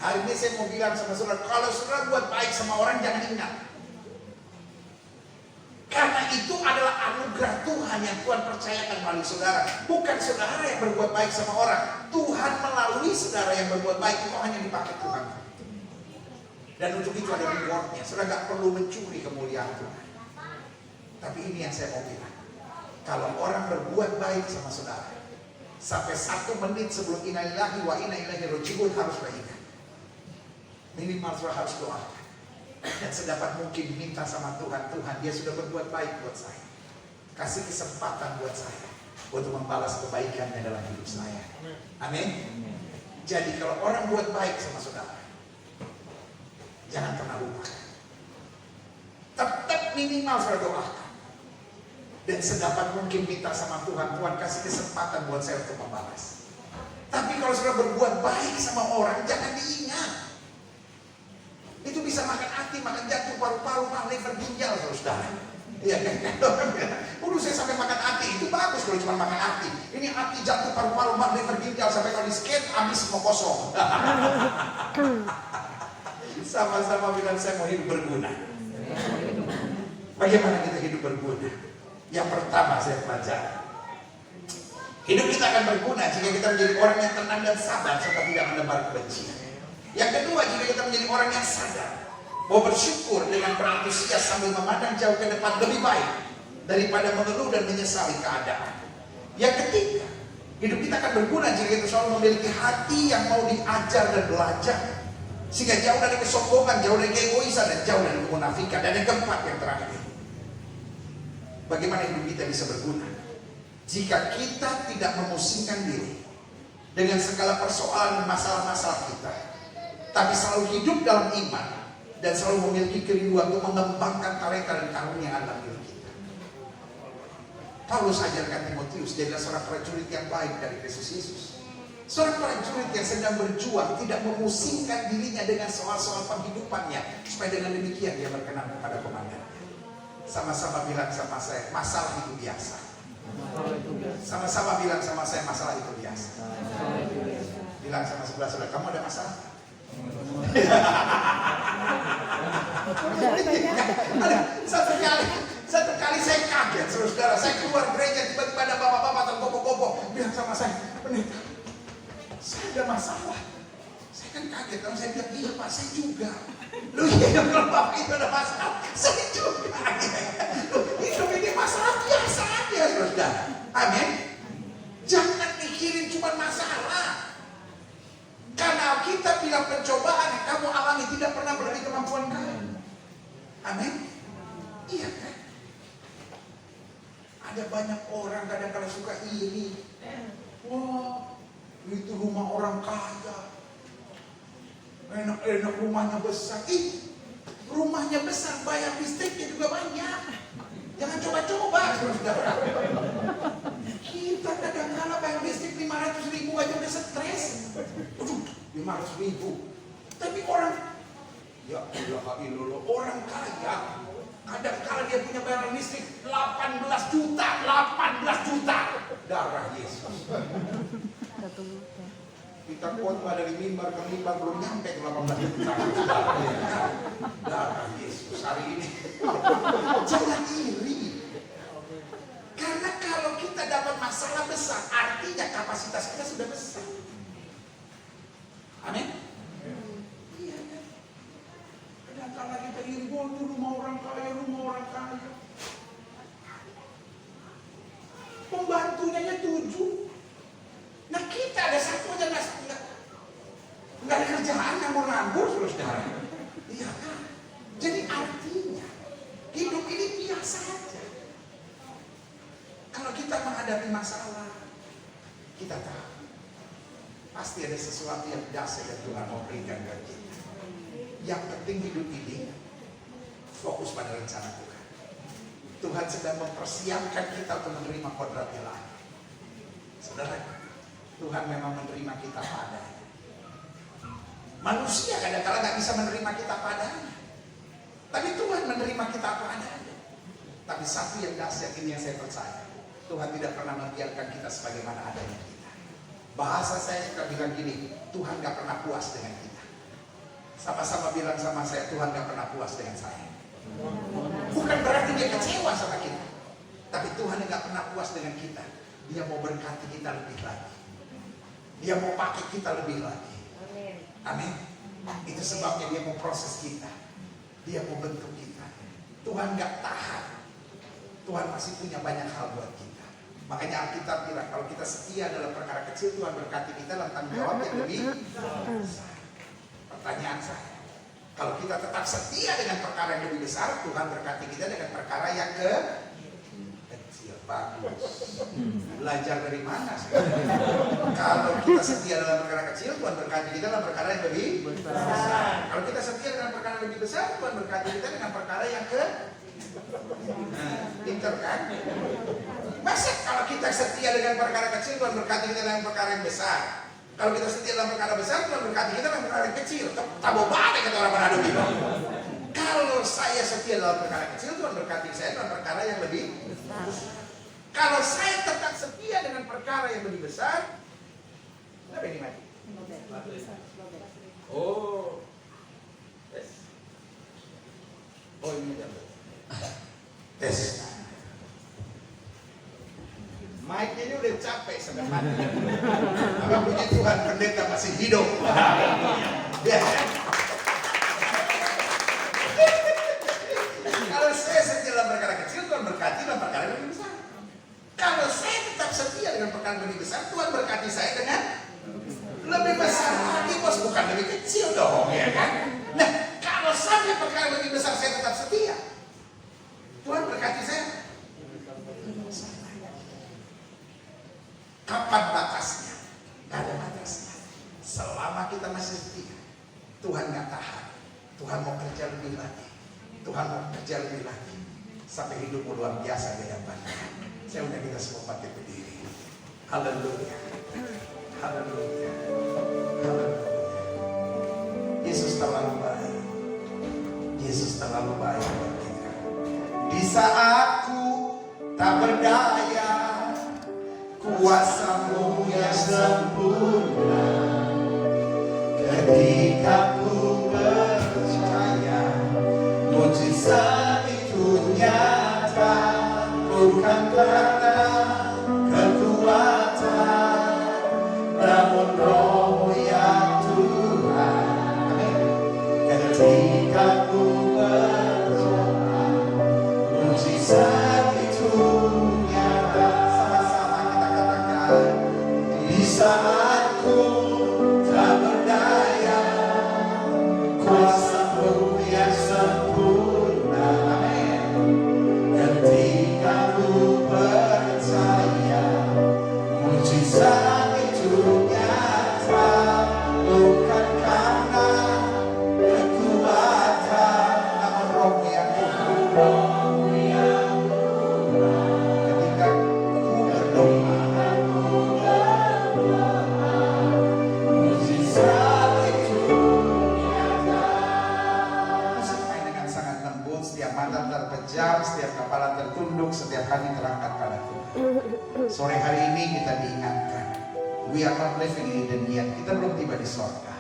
G: Hari ini saya mau bilang sama saudara, kalau saudara buat baik sama orang, jangan ingat. Karena itu adalah anugerah Tuhan yang Tuhan percayakan melalui saudara. Bukan saudara yang berbuat baik sama orang. Tuhan melalui saudara yang berbuat baik, itu hanya dipakai Tuhan. Dan untuk itu ada rewardnya. Saudara gak perlu mencuri kemuliaan Tuhan. Tapi ini yang saya mau bilang. Kalau orang berbuat baik sama saudara, sampai 1 menit sebelum inna lillahi wa inna ilaihi raji'un harus beringat. Minimal saudara harus doakan. Dan sedapat mungkin minta sama Tuhan, Tuhan dia sudah berbuat baik buat saya. Kasih kesempatan buat saya untuk membalas kebaikannya dalam hidup saya. Amin. Jadi kalau orang buat baik sama saudara, jangan pernah lupa. Tetap minimal saudara doakan. Dan sedapat mungkin minta sama Tuhan, Tuhan kasih kesempatan buat saya untuk membalas. Tapi kalau saudara berbuat baik sama orang, jangan diingat. Itu bisa makan hati, makan jantung, paru-paru, liver, ginjal, saudara. Iya kan? Udah saya sampai makan hati, itu bagus kalau cuma makan hati. Ini hati, jantung, paru-paru, liver, ginjal, sampai kalau di scan habis semua kosong. Sama-sama bilang saya mau hidup berguna. Bagaimana kita hidup berguna? Yang pertama saya pelajari, hidup kita akan berguna jika kita menjadi orang yang tenang dan sabar serta tidak menebar kebencian. Yang kedua, jika kita menjadi orang yang sadar bahwa bersyukur dengan berantusias sambil memandang jauh ke depan lebih baik daripada mengeluh dan menyesali keadaan. Yang ketiga, hidup kita akan berguna jika kita selalu memiliki hati yang mau diajar dan belajar, sehingga jauh dari kesombongan, jauh dari keegoisan, dan jauh dari kemunafikan. Dan yang keempat, yang terakhir, bagaimana hidup kita bisa berguna jika kita tidak memusingkan diri dengan segala persoalan dan masalah-masalah kita, tapi selalu hidup dalam iman dan selalu memiliki kerinduan untuk mengembangkan talenta dan karunia yang ada dalam diri kita. Paulus ajarkan Timotius, jadilah seorang prajurit yang baik dari Kristus Yesus. Seorang prajurit yang sedang berjuang, tidak memusingkan dirinya dengan soal-soal penghidupannya, supaya dengan demikian dia berkenan kepada komandannya. Sama-sama bilang sama saya, masalah itu biasa. Sama-sama bilang sama saya, masalah itu biasa. Bilang sama sebelah-sebelah, kamu ada masalah? Satu kali saya kaget, saudara. Saya keluar gereja, tiba-tiba ada bapak-bapak tergopoh-gopoh bilang sama saya, pendeta, saya ada masalah. Saya kan kaget, kalau saya bilang, iya Pak, saya juga. Loh iya, kalau bapak itu ada masalah, saya juga. Loh, hidup ini masalah biasa aja, saudara. Amin. Jangan mikirin cuma masalah. Karena kita bilang pencobaan yang kamu alami tidak pernah melebihi kemampuan kamu. Amin. Iya kan? Ada banyak orang kadang-kadang suka iri. Wah, itu rumah orang kaya. Enak-enak rumahnya besar. Rumahnya besar, bayar listriknya juga banyak. Jangan coba-coba, saudara. Kita kadang-kadang bayar listrik 500.000 aja udah stres. Aduh, 500.000. Tapi orang, ya Allah, orang kaya, kadang-kadang dia punya bayaran listrik 18 juta. Darah Yesus. Kita khotbah dari mimbar ke mimbar belum nyampe ke 18 juta. Darah Yesus hari ini. Jangan iri. Karena kalau kita dapat masalah besar, artinya kapasitas kita sudah besar. Amin. Iya kan? Kadang-kadang kita iri, rumah orang kaya. Pembantunya 7. Nah kita ada satu aja nggak ada kerjaan, nganggur, saudara. Iya kan? Jadi artinya hidup ini biasa aja. Kalau kita menghadapi masalah, kita tahu pasti ada sesuatu yang dahsyat yang Tuhan mau berikan ke kita. Yang penting hidup ini fokus pada rencana Tuhan. Tuhan sedang mempersiapkan kita untuk menerima kodrat ilahi. Saudara, Tuhan memang menerima kita padanya. Manusia kadang-kadang nggak bisa menerima kita padanya, tapi Tuhan menerima kita padanya. Tapi satu yang dahsyat ini yang saya percaya, Tuhan tidak pernah membiarkan kita sebagaimana adanya kita. Bahasa saya suka bilang gini, Tuhan nggak pernah puas dengan kita. Sama-sama bilang sama saya, Tuhan nggak pernah puas dengan saya. Bukan berarti dia kecewa sama kita, tapi Tuhan nggak pernah puas dengan kita. Dia mau berkati kita lebih lagi. Dia mau pakai kita lebih lagi. Amin. Itu sebabnya dia mau proses kita. Dia mau bentuk kita. Tuhan gak tahan. Tuhan masih punya banyak hal buat kita. Makanya Alkitab bilang, kalau kita setia dalam perkara kecil, Tuhan berkati kita dalam tanggung jawab yang lebih besar. Pertanyaan saya, kalau kita tetap setia dengan perkara yang lebih besar, Tuhan berkati kita dengan perkara yang kecil. Bagus. Belajar dari mana sih? Kalau kita setia dalam perkara kecil, Tuhan berkati kita dalam perkara yang lebih besar. Kalau kita setia dengan perkara yang lebih besar, Tuhan berkati kita dengan perkara yang pinter kan? Masa kalau kita setia dengan perkara kecil, Tuhan berkati kita dengan perkara yang besar. Kalau kita setia dalam perkara besar, Tuhan berkati kita dengan perkara yang kecil. Tabo banget kata orang Manado gitu. Kalau saya setia dalam perkara kecil, Tuhan berkati saya dalam perkara yang lebih besar. Kalau saya tetap setia dengan perkara yang lebih besar, kenapa ini mati? Oh, tes. Oh ini jambet. Tes. Mike ini udah capek sampai mati. Apa puji Tuhan, pendeta masih hidup. Ya. Kalau saya setia dalam perkara kecil, Tuhan berkati dalam perkara yang lebih besar. Kalau saya tetap setia dengan perkara yang lebih besar, Tuhan berkati saya dengan lebih besar lagi, bos, bukan lebih kecil dong, ya kan? Nah, kalau sampai perkara yang lebih besar saya tetap setia, Tuhan berkati saya. Kapan batasnya? Gak ada batasnya. Selama kita masih setia, Tuhan gak tahan. Tuhan mau kerja lebih lagi. Tuhan mau kerja lebih lagi. Sampai hidupmu luar biasa di hadapannya. Saya undang kita semua pakai berdiri. Haleluya. Haleluya. Haleluya. Yesus terlalu baik. Yesus terlalu baik buat kita. Di saat ku tak berdaya, kuasa-Mu yang sempurna. Ketika ku percaya, mujizat itu nyata, bukan karena kekuatan, namun Roh ya Tuhan. Ketika ku berdoa, mujizat itu nyata. Sama-sama kita katakan, di saat ku tak berdaya, kuasa-Mu yang sempurna. Ketika ku percaya, mujizat itu nyata, bukan karena kekuatan, namun Roh yang Tuhan. Ketika ku berdoa, mujizat itu nyata. Musik main dengan sangat lembut, setiap mata terpejam, setiap kepala tertunduk, setiap hati terangkat pada Tuhan. Sore hari ini kita diingatkan, we are not living in the dunia. Kita belum tiba di sorga.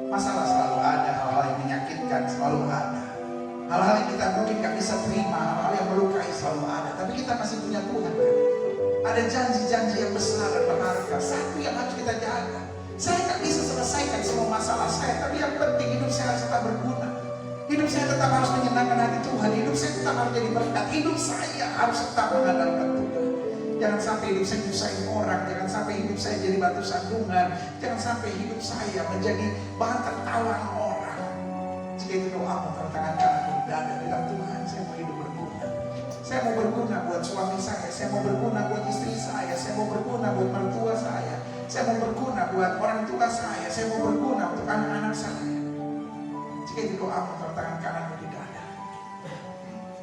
G: Masalah selalu ada, hal-hal yang menyakitkan selalu ada, hal-hal yang kita mungkin gak bisa terima, hal-hal yang melukai selalu ada. Tapi kita masih punya Tuhan kan? Ada janji-janji yang besar dan berharga. Satu yang harus kita jaga, saya gak bisa selesaikan semua masalah saya, tapi yang penting hidup saya harus tetap berguna. Hidup saya tetap harus menyenangkan hati Tuhan. Hidup saya tetap harus jadi berkat. Hidup saya harus tetap mengandalkan Tuhan. Jangan sampai hidup saya nyusahin orang. Jangan sampai hidup saya jadi batu sandungan. Jangan sampai hidup saya menjadi bahan tertawaan orang. Jika itu doamu, tangan kananmu dada, bilang Tuhan, saya mau hidup berguna. Saya mau berguna buat suami saya mau berguna buat istri saya mau berguna buat mertua saya mau berguna buat orang tua saya mau berguna untuk anak-anak saya. Jika itu doamu, tangan kananmu di dada.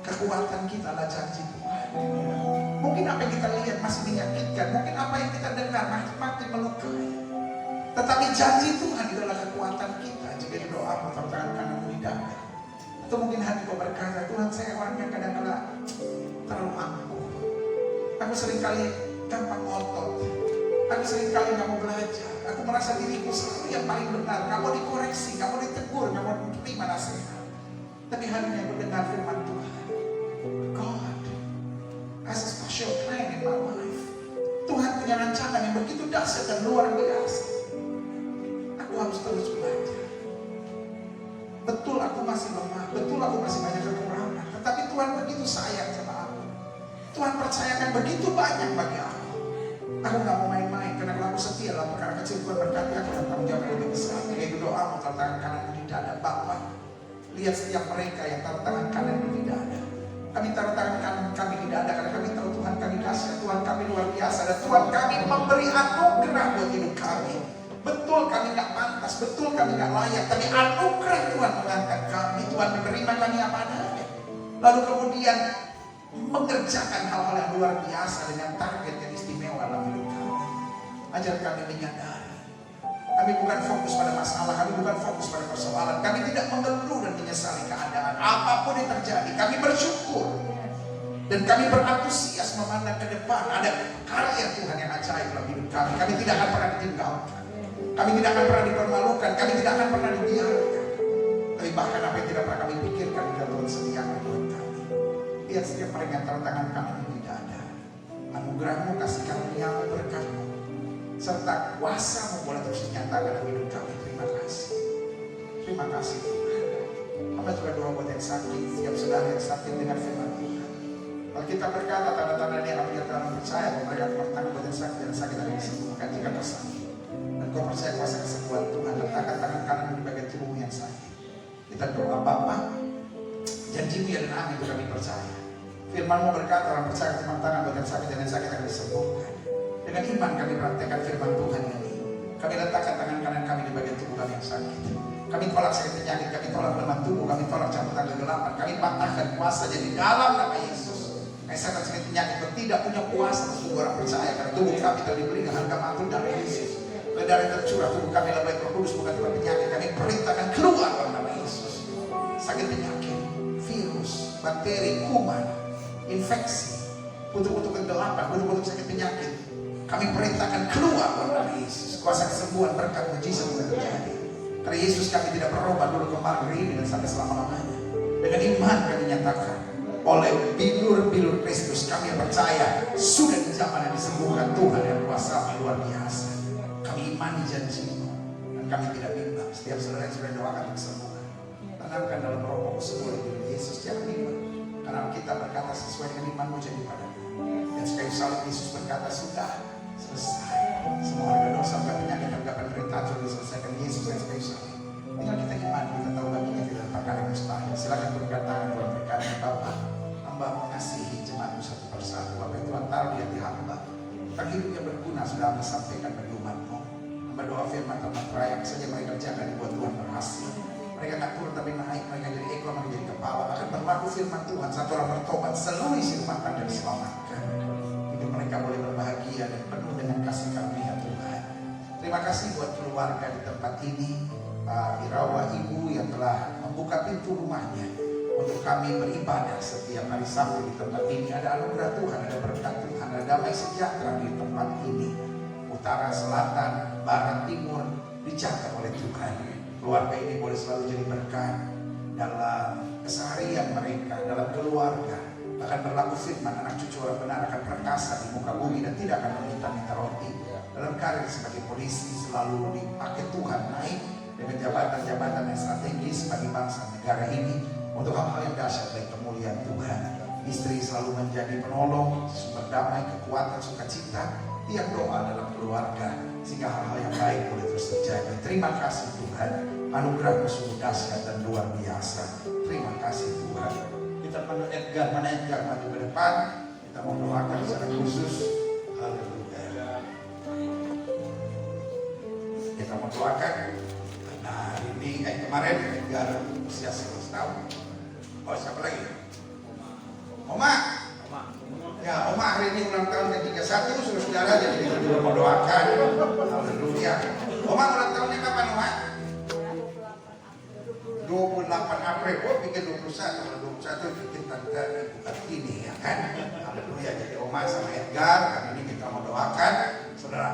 G: Kekuatan kita adalah janji Tuhan. Mungkin apa yang kita lihat masih menyakitkan, mungkin apa yang kita dengar makin melukai, tetapi janji Tuhan adalah kekuatan kita. Jika itu doamu, tangan kananmu di dada. Atau mungkin hati kau berkata, Tuhan, saya orangnya kadang-kadang terlalu angkuh. Aku seringkali gampang ngotot. Aku seringkali gak mau belajar. Aku merasa diriku selalu yang paling benar. Gak mau dikoreksi, gak mau ditegur, gak mau menerima nasihat. Tapi hari ini aku dengar firman Tuhan. God has a special plan in my life. Tuhan punya rancangan yang begitu dahsyat dan luar biasa. Aku harus terus belajar. Betul aku masih lemah, betul aku masih banyak kekurangan, tetapi Tuhan begitu sayang sama aku. Tuhan percayakan begitu banyak bagi aku. Aku gak mau main-main, karena kalau aku setia dalam perkara kecil, Tuhan berkati aku dan tanggung jawab yang lebih besar. Yaitu doamu, tangan kananmu di dada. Bapa, lihat setiap mereka yang taruh tangan kananmu di dada. Kami taruh tangan kami di dada karena kami tahu Tuhan kami dahsyat, Tuhan kami luar biasa, dan Tuhan kami memberi anugerah buat hidup kami. Betul kami gak pantas, betul kami gak layak, tapi anugerah Tuhan mengangkat kami. Tuhan menerima kami apa adanya, lalu kemudian mengerjakan hal-hal yang luar biasa dengan target yang istimewa dalam hidup kami. Ajar kami menyadari, kami bukan fokus pada masalah, kami bukan fokus pada persoalan, kami tidak mengeluh dan menyesali keadaan apapun yang terjadi. Kami bersyukur dan kami berantusias memandang ke depan. Ada karya Tuhan yang ajaib dalam hidup kami. Kami tidak akan pernah ditinggalkan, kami tidak akan pernah dipermalukan, kami tidak akan pernah dibiarkan. Tapi bahkan apa yang tidak pernah kami pikirkan, tidak Tuhan sediakan buat kami. Lihat setiap mereka yang taruh tangan kami di dada. Anugerahmu, kasih karunia-Mu, berkat-Mu, serta kuasa-Mu boleh terus dinyatakan dalam hidup kami. Terima kasih. Terima kasih Tuhan. Hamba juga doa buat yang sakit, setiap saudara yang sakit dengan firman Tuhan. Kalau kita berkata tanda-tanda ini, apabila kita percaya bahwa mereka bertanggung buat yang sakit dan sakit akan disembuhkan jika tersakit. Dan kau percaya kuasa kesembuhan Tuhan, letakkan tangan kanan di bagian tubuhmu yang sakit. Kita doa, Bapa, janji-Mu ya dan amin itu kami percaya. Firman-Mu berkata, orang percaya teman tangan buat yang sakit dan yang sakit akan disembuhkan. Dengan iman kami praktekkan firman Tuhan ini. Kami letakkan tangan kanan kami di bagian tubuh kami yang sakit. Kami tolak sakit penyakit, kami tolak lemah tubuh, kami tolak campuran kegelapan, kami patahkan kuasa jadi dalam nama Yesus. Kesehatan sakit penyakit tidak punya kuasa atas tubuh orang percaya, karena tubuh kami telah dibeli dengan harga mahal darah Yesus. Darah yang tercurah, tubuh kami adalah baik Roh Kudus, bukan tempat penyakit. Kami perintahkan keluar dalam nama Yesus. Sakit penyakit, virus, bakteri, kuman, infeksi, bentuk-bentuk kegelapan, bentuk-bentuk sakit penyakit, kami perintahkan keluar dalam nama Yesus. Kuasa kesembuhan, berkat, mujizat boleh terjadi. Karena Yesus kami tidak berubah dulu kemarin, hari ini dan sampai selama-lamanya. Dengan iman kami nyatakan, oleh bilur-bilur Kristus kami yang percaya sudah dijamah dan disembuhkan Tuhan yang kuasa luar biasa. Kami imani janji dan kami tidak bimbang. Setiap saudara yang sudah doakan kesembuhan, tanamkan dalam rohmu semua di Yesus, jangan bimbang. Karena kita berkata sesuai dengan imanmu jadi padamu. Dan sekali salib Yesus berkata sudah selesai. Semua harga dosa, harga penyakit, harga penderitaan sudah diselesaikan Yesus dan sekali salib. Tinggal kita imani, kita tahu baginya tidak ada perkara yang mustahil. Silakan berikan tangan buat berkata, Bapak, hamba mengasihi jemaatmu satu persatu. Apa yang Tuhan taruh di hati hamba, bagi hidup yang berguna sudah hamba sampaikan bagi umatmu. Hamba doa firman Tuhan yang saja mereka kerjakan dibuat Tuhan berhasil. Mereka tak turun tapi naik, mereka jadi ekor, mereka jadi kepala. Bahkan berlaku firman Tuhan, satu orang bertobat, seluruh isi rumah tangga diselamatkan. Hidup mereka boleh berbahagia dan penuh dengan kasih karunia Tuhan. Terima kasih buat keluarga di tempat ini, Pak Irawa, Ibu yang telah membuka pintu rumahnya untuk kami beribadah setiap hari Sabtu di tempat ini. Ada anugerah Tuhan, ada berkat Tuhan, ada damai sejahtera di tempat ini. Utara, selatan, barat, timur dijaga oleh Tuhan. Keluarga ini boleh selalu jadi berkat dalam keseharian mereka, dalam keluarga. Bahkan berlaku firman, anak cucu orang benar akan perkasa di muka bumi dan tidak akan meminta-minta roti. Dalam karir sebagai polisi selalu dipakai Tuhan naik dengan jabatan-jabatan yang strategis bagi bangsa negara ini untuk hal-hal yang dahsyat dan kemuliaan Tuhan. Istri selalu menjadi penolong, sumber damai, kekuatan, sukacita, tiap doa dalam keluarga sehingga hal-hal yang baik boleh terus terjadi. Terima kasih Tuhan, anugerah-Mu sungguh dahsyat dan luar biasa. Terima kasih Tuhan. Kita panggil Edgar, mana Edgar maju ke depan. Kita mau doakan secara khusus. Haleluya. Kita mau doakan. Nah hari ini kemarin Edgar usia 11 tahun. Oh siapa lagi? Oma. Ya, Oma hari ini ulang tahun ke-31, saudara, jadi kita juga mau doakan. Haleluya. Oma ulang tahunnya kapan, Oma? 28 April. Oh, bikin 21. Kalau 21 bikin tante Ibu Kartini, ya kan? Haleluya. Jadi Oma sama Edgar, hari ini kita mau doakan. Saudara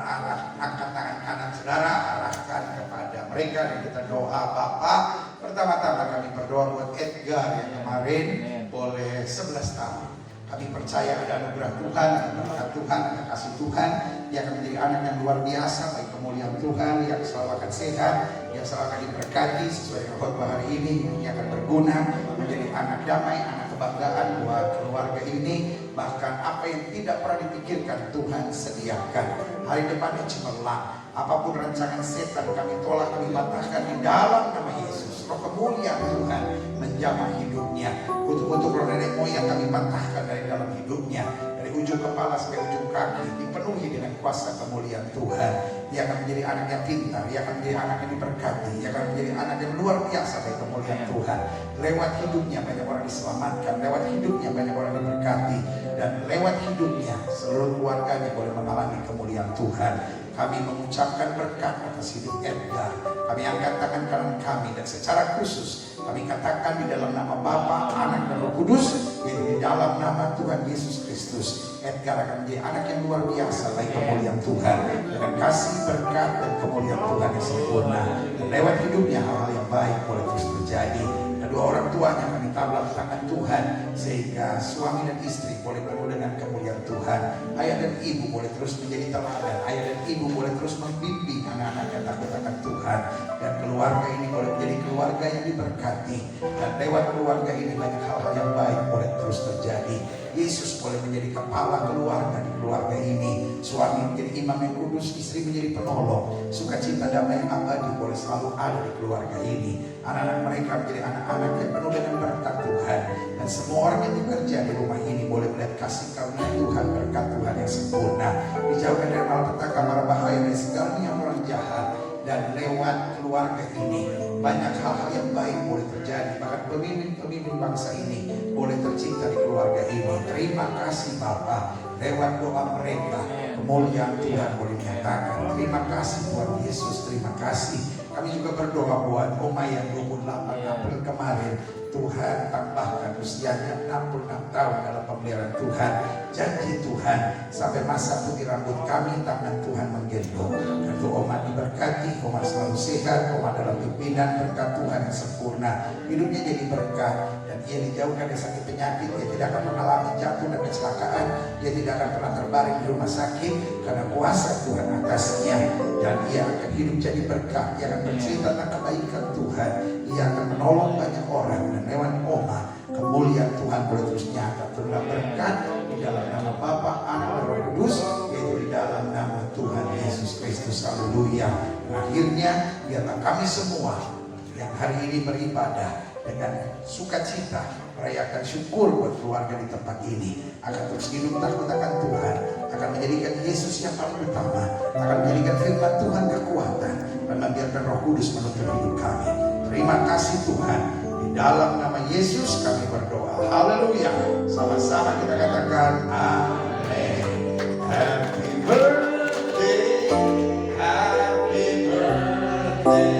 G: angkat tangan kanan saudara, arahkan kepada mereka dan kita doa. Bapak, pertama-tama kami berdoa buat Edgar yang kemarin boleh 11 tahun. Kami percaya ada anugerah Tuhan, ada berkat Tuhan, ada kasih Tuhan. Dia akan menjadi anak yang luar biasa, baik kemuliaan Tuhan, yang selalu akan sehat, yang selalu akan diberkati sesuai dengan khotbah hari ini. Dia akan berguna, menjadi anak damai, anak kebanggaan buat keluarga ini. Bahkan apa yang tidak pernah dipikirkan Tuhan sediakan. Hari depannya cemerlang. Apapun rancangan setan kami tolak, kami patahkan di dalam nama Yesus. Roh kemuliaan Tuhan menjamah hidupnya. Kutuk-kutuk roh nenek moyang kami patahkan dari dalam hidupnya. Dari ujung kepala sampai ujung kaki dipenuhi dengan kuasa kemuliaan Tuhan. Dia akan menjadi anak yang pintar, dia akan menjadi anak yang diberkati, dia akan menjadi anak yang luar biasa dari kemuliaan Tuhan. Lewat hidupnya banyak orang diselamatkan, lewat hidupnya banyak orang diberkati, dan lewat hidupnya seluruh keluarganya boleh mengalami kemuliaan Tuhan. Kami mengucapkan berkat atas hidup Edgar. Kami angkat tangan kanan kami dan secara khusus kami katakan di dalam nama Bapa, Anak dan Roh Kudus, yaitu di dalam nama Tuhan Yesus Kristus, Edgar akan menjadi anak yang luar biasa baik kemuliaan Tuhan dengan kasih berkat dan kemuliaan Tuhan yang sempurna. Dan lewat hidupnya hal-hal yang baik boleh terus terjadi. Kedua orang tuanya kami tabrak tangan Tuhan sehingga suami dan istri boleh penuh dengan kemuliaan Tuhan. Ayah dan ibu boleh terus menjadi teladan. Ayah dan ibu boleh terus membimbing anak-anak yang takut akan Tuhan. Dan keluarga ini boleh menjadi keluarga yang diberkati. Dan lewat keluarga ini banyak hal-hal yang baik boleh terus terjadi. Yesus boleh menjadi kepala keluarga di keluarga ini. Suami menjadi imam yang kudus, istri menjadi penolong. Sukacita damai yang abadi boleh selalu ada di keluarga ini. Anak-anak mereka menjadi anak-anak yang penuh dengan berkat Tuhan. Dan semua orang yang bekerja di rumah ini boleh melihat kasih karunia Tuhan, berkat Tuhan yang sempurna. Dijauhkan dari malapetaka, mara bahaya, dan segala yang orang jahat. dan lewat keluarga ini banyak hal-hal yang baik boleh terjadi. Bahkan pemimpin bangsa ini boleh tercipta di keluarga ini. Terima kasih Bapa, lewat doa mereka kemuliaan Tuhan boleh dinyatakan. Terima kasih Tuhan Yesus, terima kasih. Kami juga berdoa buat Oma yang 28 April kemarin, Tuhan tambahkan usianya 66 tahun dalam pemeliharaan Tuhan. Janji Tuhan sampai masa putih rambut kami tangan Tuhan menggendong. Tentu Oma diberkati, Oma selalu sehat, Oma dalam pimpinan berkat Tuhan yang sempurna. Hidupnya jadi berkat dan ia dijauhkan dari sakit penyakit. Ia tidak akan mengalami jatuh dan kecelakaan. Ia tidak akan pernah terbaring di rumah sakit karena kuasa Tuhan atasnya. Dan ia akan hidup jadi berkat. Ia akan bercerita tentang kebaikan Tuhan. Ia akan menolong banyak orang. Dan lewat Oma kemuliaan Tuhan boleh terus nyata. Terima berkat di dalam nama Bapa, Anak dan Roh Kudus, yaitu di dalam nama Tuhan Yesus Kristus. Haleluya. Dan akhirnya biarlah kami semua yang hari ini beribadah dengan sukacita, merayakan syukur buat keluarga di tempat ini, akan terus hidup takut akan Tuhan, akan menjadikan Yesus yang paling utama, akan menjadikan firman Tuhan kekuatan, dan membiarkan Roh Kudus menuntun hidup kami. Terima kasih Tuhan, di dalam nama Yesus kami berdoa. Haleluya. Sama-sama kita katakan amin. Happy birthday, happy birthday.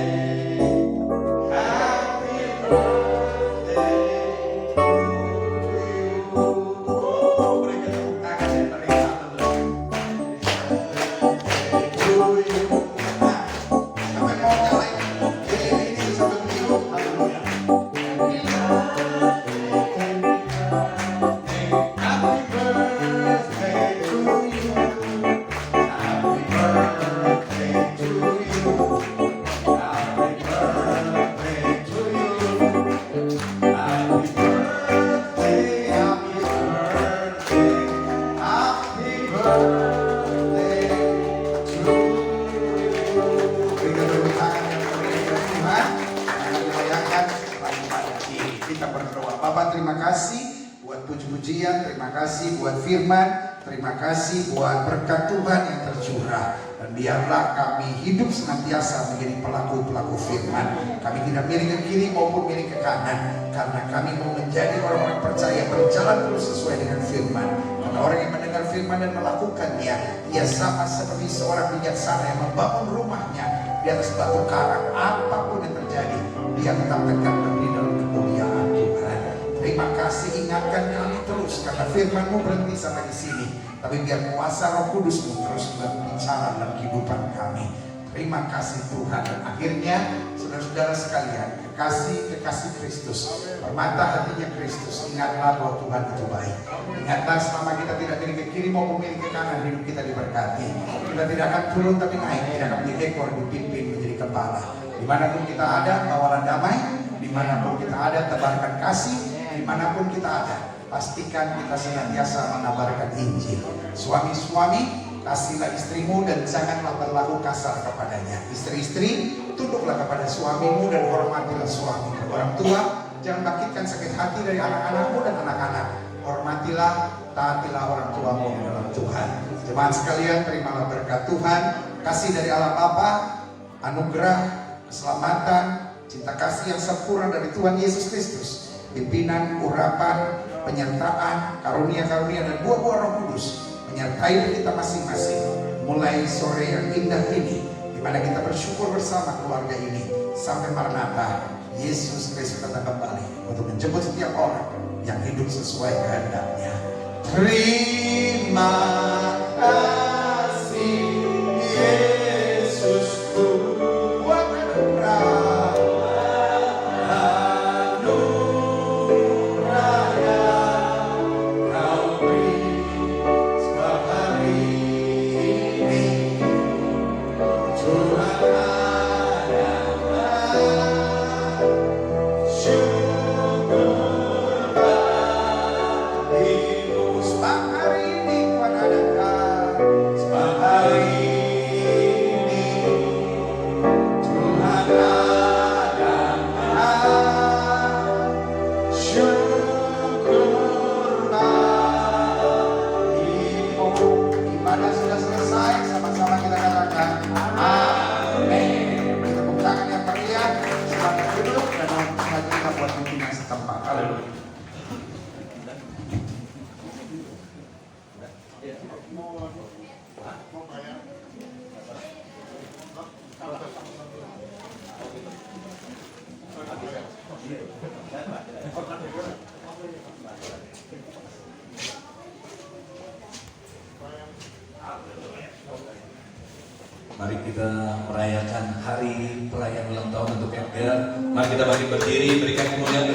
G: Kita berdoa. Bapak, terima kasih buat puji-pujian, terima kasih buat firman, terima kasih buat berkat Tuhan yang tercurah. Dan biarlah kami hidup senantiasa menjadi pelaku-pelaku firman. Kami tidak miring ke kiri maupun miring ke kanan, karena kami mau menjadi orang-orang percaya berjalan terus sesuai dengan firman. Karena orang yang mendengar firman dan melakukannya, ia sama seperti seorang bijaksana yang membangun rumahnya di atas batu karang. Apapun yang terjadi, dia tetap tegak berdiri dalam kemuliaan Tuhan. Terima kasih, ingatkan kami terus, karena firman-Mu berhenti sampai di sini. Tapi biar kuasa Roh Kudus-Mu terus berbicara dalam kehidupan kami. Terima kasih Tuhan. Dan akhirnya, saudara-saudara sekalian, kekasih Kristus, permata hatinya Kristus, ingatlah bahwa Tuhan itu baik. Ingatlah selama kita tidak miring ke kiri maupun miring ke kanan, hidup kita diberkati. Kita tidak akan turun tapi naik, tidak akan menjadi ekor, dipimpin menjadi kepala. Dimanapun kita ada, bawalah damai. Dimanapun kita ada, tebarkan kasih. Dimanapun kita ada, pastikan kita senantiasa menabarkan Injil. Suami-suami, kasihlah istrimu dan janganlah berlaku kasar kepadanya. Istri-istri, tunduklah kepada suamimu dan hormatilah suamimu. Orang tua, jangan bangkitkan sakit hati dari anak-anakmu dan anak-anak. Hormatilah, taatilah orang tuamu dalam Tuhan. Jemaat sekalian, terimalah berkat Tuhan, kasih dari Allah Bapa, anugerah, keselamatan, cinta kasih yang sempurna dari Tuhan Yesus Kristus, pimpinan, urapan, penyertaan, karunia-karunia dan buah-buah Roh Kudus menyertai kita masing-masing mulai sore yang indah ini, di mana kita bersyukur bersama keluarga ini sampai Maranatha. Yesus Kristus datang kembali untuk menjemput setiap orang yang hidup sesuai kehendaknya. Terima kasih Yesusku, buat anugerah yang Kau beri. Sebab hari ini Tuhan ada syukur bagimu. Sebab hari ini Tuhan ada. Sebab hari ini Tuhan ada syukur bagimu. Ibadah sudah selesai, sama-sama kita katakan amin.
A: Mari kita merayakan hari perayaan ulang tahun untuk Edgar. Mari kita bangkit berdiri, berikan kemuliaan.